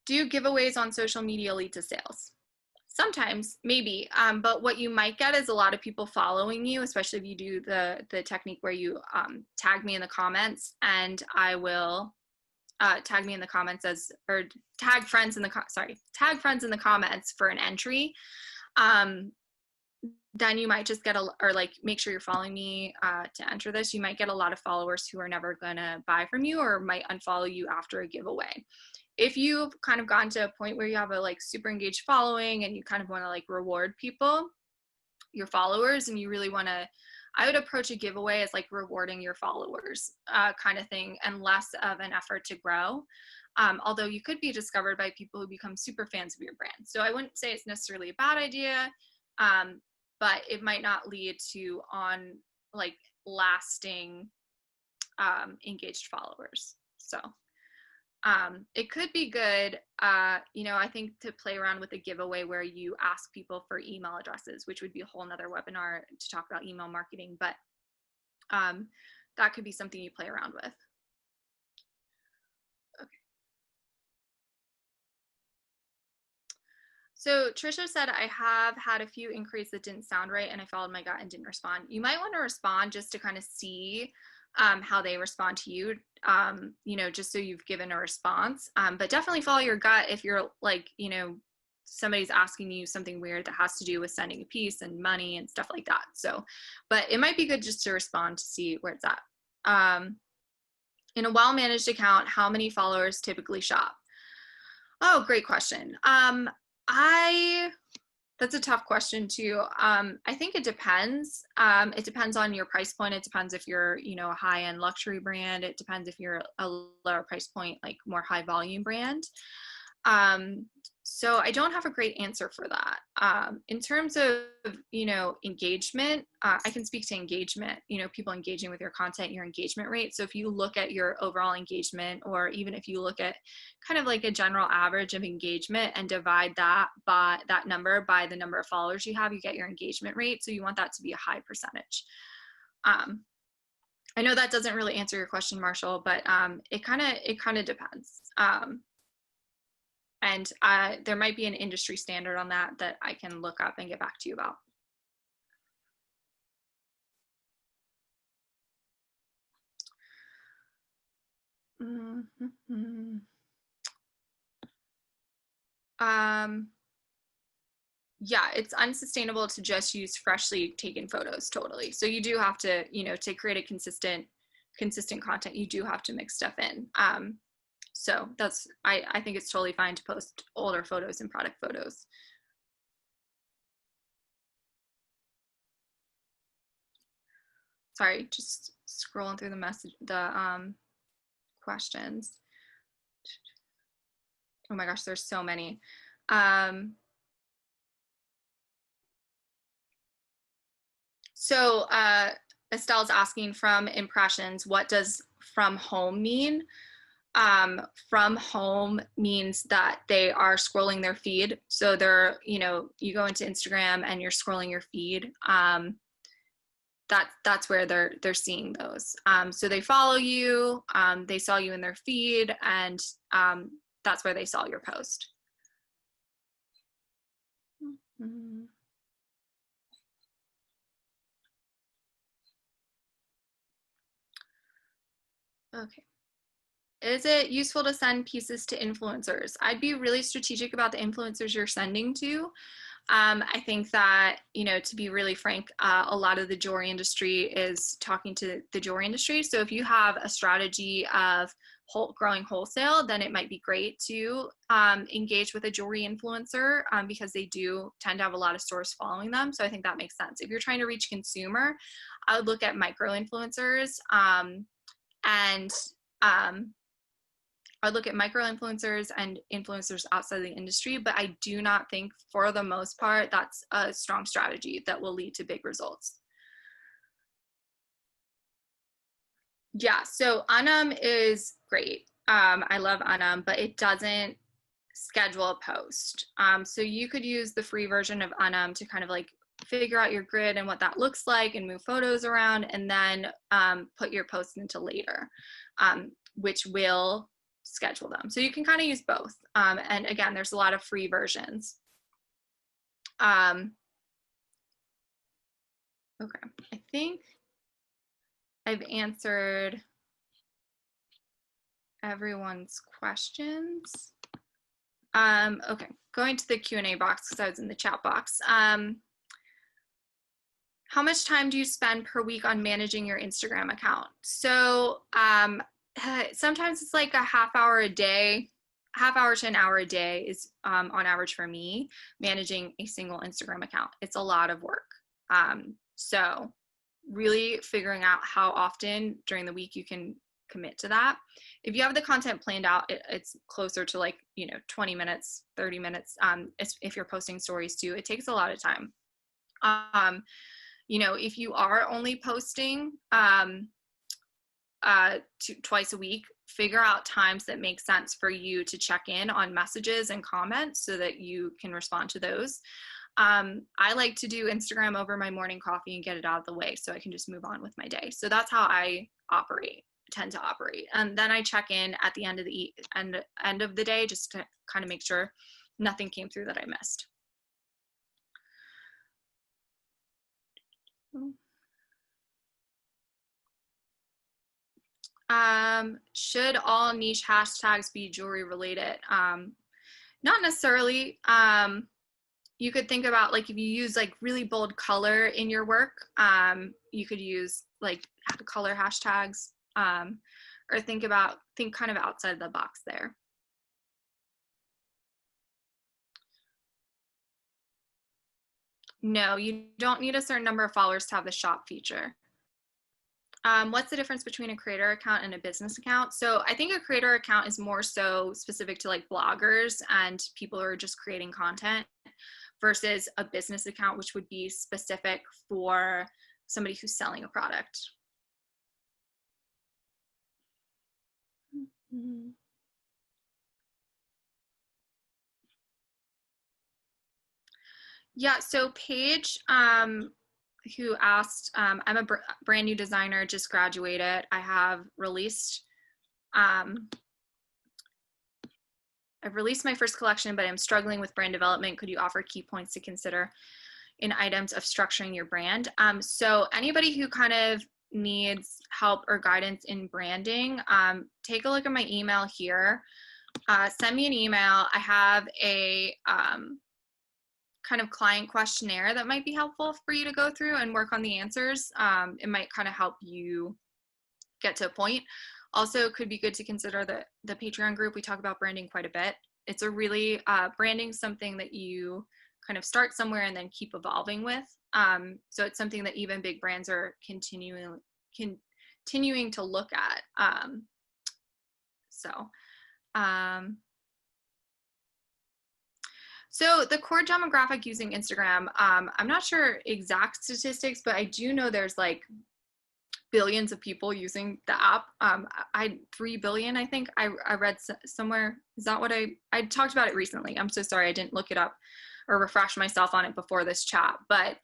[SPEAKER 1] Do giveaways on social media lead to sales? Sometimes, maybe, but what you might get is a lot of people following you, especially if you do the technique where you tag me in the comments, and I will tag me in the comments or tag friends in the comments for an entry. Then you might just get or like make sure you're following me to enter this. You might get a lot of followers who are never gonna buy from you or might unfollow you after a giveaway. If you've kind of gotten to a point where you have a like super engaged following and you kind of want to like reward people, your followers, and you really want to, I would approach a giveaway as like rewarding your followers kind of thing and less of an effort to grow. Although you could be discovered by people who become super fans of your brand. So I wouldn't say it's necessarily a bad idea, but it might not lead to like lasting engaged followers. So it could be good, I think, to play around with a giveaway where you ask people for email addresses, which would be a whole nother webinar to talk about email marketing, but that could be something you play around with. Okay. So Trisha said, I have had a few inquiries that didn't sound right and I followed my gut and didn't respond. You might want to respond just to kind of see how they respond to you, just so you've given a response. But definitely follow your gut if you're like, somebody's asking you something weird that has to do with sending a piece and money and stuff like that. So, but it might be good just to respond to see where it's at. In a well-managed account, how many followers typically shop? Oh, great question. That's a tough question too. I think it depends. It depends on your price point. It depends if you're, you know, a high-end luxury brand. It depends if you're a lower price point, like more high volume brand. Um, so I don't have a great answer for that. In terms of, you know, engagement, I can speak to engagement, you know, people engaging with your content, your engagement rate. So if you look at your overall engagement, or even if you look at kind of like a general average of engagement and divide that by that number by the number of followers you have, you get your engagement rate. So you want that to be a high percentage. I know that doesn't really answer your question, Marshall, but it kind of depends. And there might be an industry standard on that that I can look up and get back to you about. Mm-hmm. Yeah, it's unsustainable to just use freshly taken photos, totally. So you do have to, you know, to create a consistent content, you do have to mix stuff in. So that's, I think it's totally fine to post older photos and product photos. Sorry, just scrolling through the questions. Oh my gosh, there's so many. So Estelle's asking, from impressions, what does from home mean? From home means that they are scrolling their feed. So they're, you know, you go into Instagram and you're scrolling your feed. That's where they're seeing those. So they follow you, they saw you in their feed, and that's where they saw your post. Mm-hmm. Okay. Is it useful to send pieces to influencers? I'd be really strategic about the influencers you're sending to. I think that, you know, to be really frank, a lot of the jewelry industry is talking to the jewelry industry. So if you have a strategy of growing wholesale, then it might be great to engage with a jewelry influencer, because they do tend to have a lot of stores following them. So I think that makes sense. If you're trying to reach consumer, I would look at micro influencers, and I look at micro influencers and influencers outside the industry, but I do not think, for the most part, that's a strong strategy that will lead to big results. Yeah, so Anam is great. I love Anam, but it doesn't schedule a post. So you could use the free version of Anam to kind of like figure out your grid and what that looks like and move photos around, and then put your posts into later, which will schedule them. So you can kind of use both. And again, there's a lot of free versions. Okay, I think I've answered everyone's questions. Okay, going to the Q&A box because I was in the chat box. How much time do you spend per week on managing your Instagram account? So sometimes it's like a half hour a day, half hour to an hour a day is on average for me, managing a single Instagram account. It's a lot of work. So really figuring out how often during the week you can commit to that. If you have the content planned out, it's closer to like, you know, 20 minutes, 30 minutes. If you're posting stories too, it takes a lot of time. You know, if you are only posting twice a week, figure out times that make sense for you to check in on messages and comments so that you can respond to those. I like to do Instagram over my morning coffee and get it out of the way so I can just move on with my day. So that's how I tend to operate. And then I check in at the end of the day just to kind of make sure nothing came through that I missed. Should all niche hashtags be jewelry related? Not necessarily. You could think about, like, if you use like really bold color in your work, you could use like color hashtags, or think kind of outside the box there. No, you don't need a certain number of followers to have the shop feature. What's the difference between a creator account and a business account? So I think a creator account is more so specific to like bloggers and people who are just creating content, versus a business account, which would be specific for somebody who's selling a product. Yeah, so Paige, who asked, I'm a brand new designer, just graduated. I've released my first collection, but I'm struggling with brand development. Could you offer key points to consider in items of structuring your brand? So anybody who kind of needs help or guidance in branding, take a look at my email here. Send me an email. I have a kind of client questionnaire that might be helpful for you to go through and work on the answers. It might kind of help you get to a point. Also, it could be good to consider the Patreon group. We talk about branding quite a bit. It's a really, branding something that you kind of start somewhere and then keep evolving with. So it's something that even big brands are continuing to look at. So the core demographic using Instagram, I'm not sure exact statistics, but I do know there's like billions of people using the app. 3 billion, I think I read somewhere. Is that what I talked about it recently? I'm so sorry, I didn't look it up or refresh myself on it before this chat. But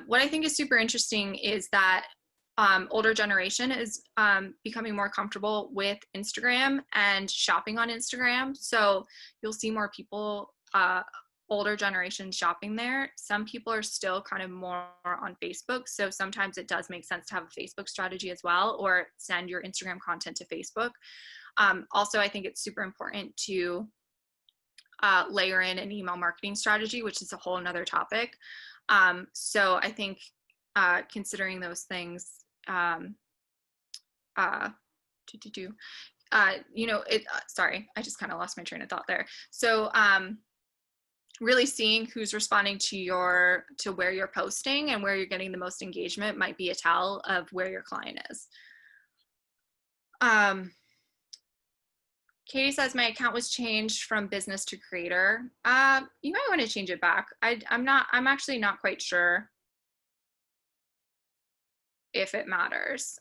[SPEAKER 1] what I think is super interesting is that older generation is becoming more comfortable with Instagram and shopping on Instagram. So you'll see more people, older generation shopping there. Some people are still kind of more on Facebook. So sometimes it does make sense to have a Facebook strategy as well, or send your Instagram content to Facebook. Also, I think it's super important to layer in an email marketing strategy, which is a whole nother topic. So I think considering those things, sorry, I just kind of lost my train of thought there. So really seeing who's responding to where you're posting and where you're getting the most engagement might be a tell of where your client is. Katie says my account was changed from business to creator. You might want to change it back. I'm actually not quite sure if it matters.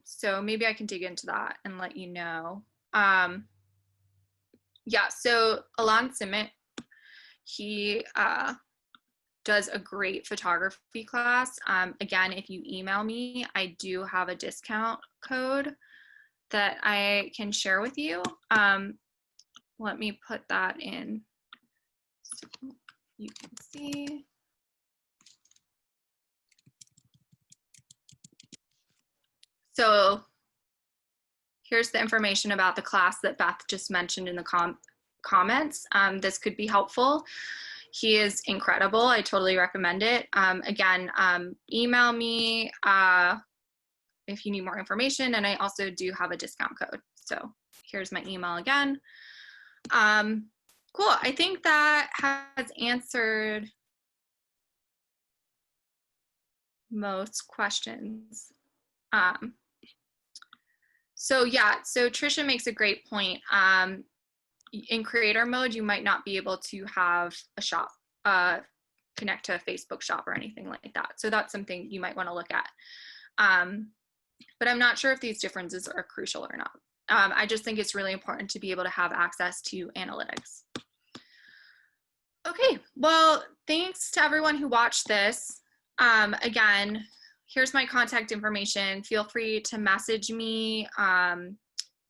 [SPEAKER 1] So maybe I can dig into that and let you know. Yeah, so Alon Simit, he does a great photography class. Again, if you email me, I do have a discount code that I can share with you. Let me put that in so you can see. So here's the information about the class that Beth just mentioned in the comments. This could be helpful. He is incredible. I totally recommend it. Again, email me if you need more information, and I also do have a discount code. So here's my email again. Cool. I think that has answered most questions. So yeah, so Trisha makes a great point. In creator mode, you might not be able to have a shop connect to a Facebook shop or anything like that. So that's something you might want to look at. But I'm not sure if these differences are crucial or not. I just think it's really important to be able to have access to analytics. Okay, well, thanks to everyone who watched this. Again, here's my contact information. Feel free to message me,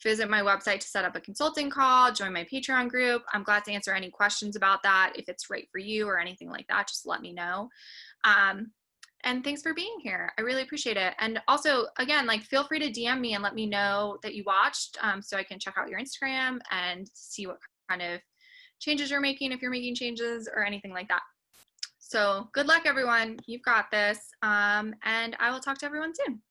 [SPEAKER 1] visit my website to set up a consulting call, join my Patreon group. I'm glad to answer any questions about that. If it's right for you or anything like that, just let me know. And thanks for being here. I really appreciate it. And also, again, like feel free to DM me and let me know that you watched so I can check out your Instagram and see what kind of changes you're making, if you're making changes or anything like that. So good luck, everyone. You've got this. And I will talk to everyone soon.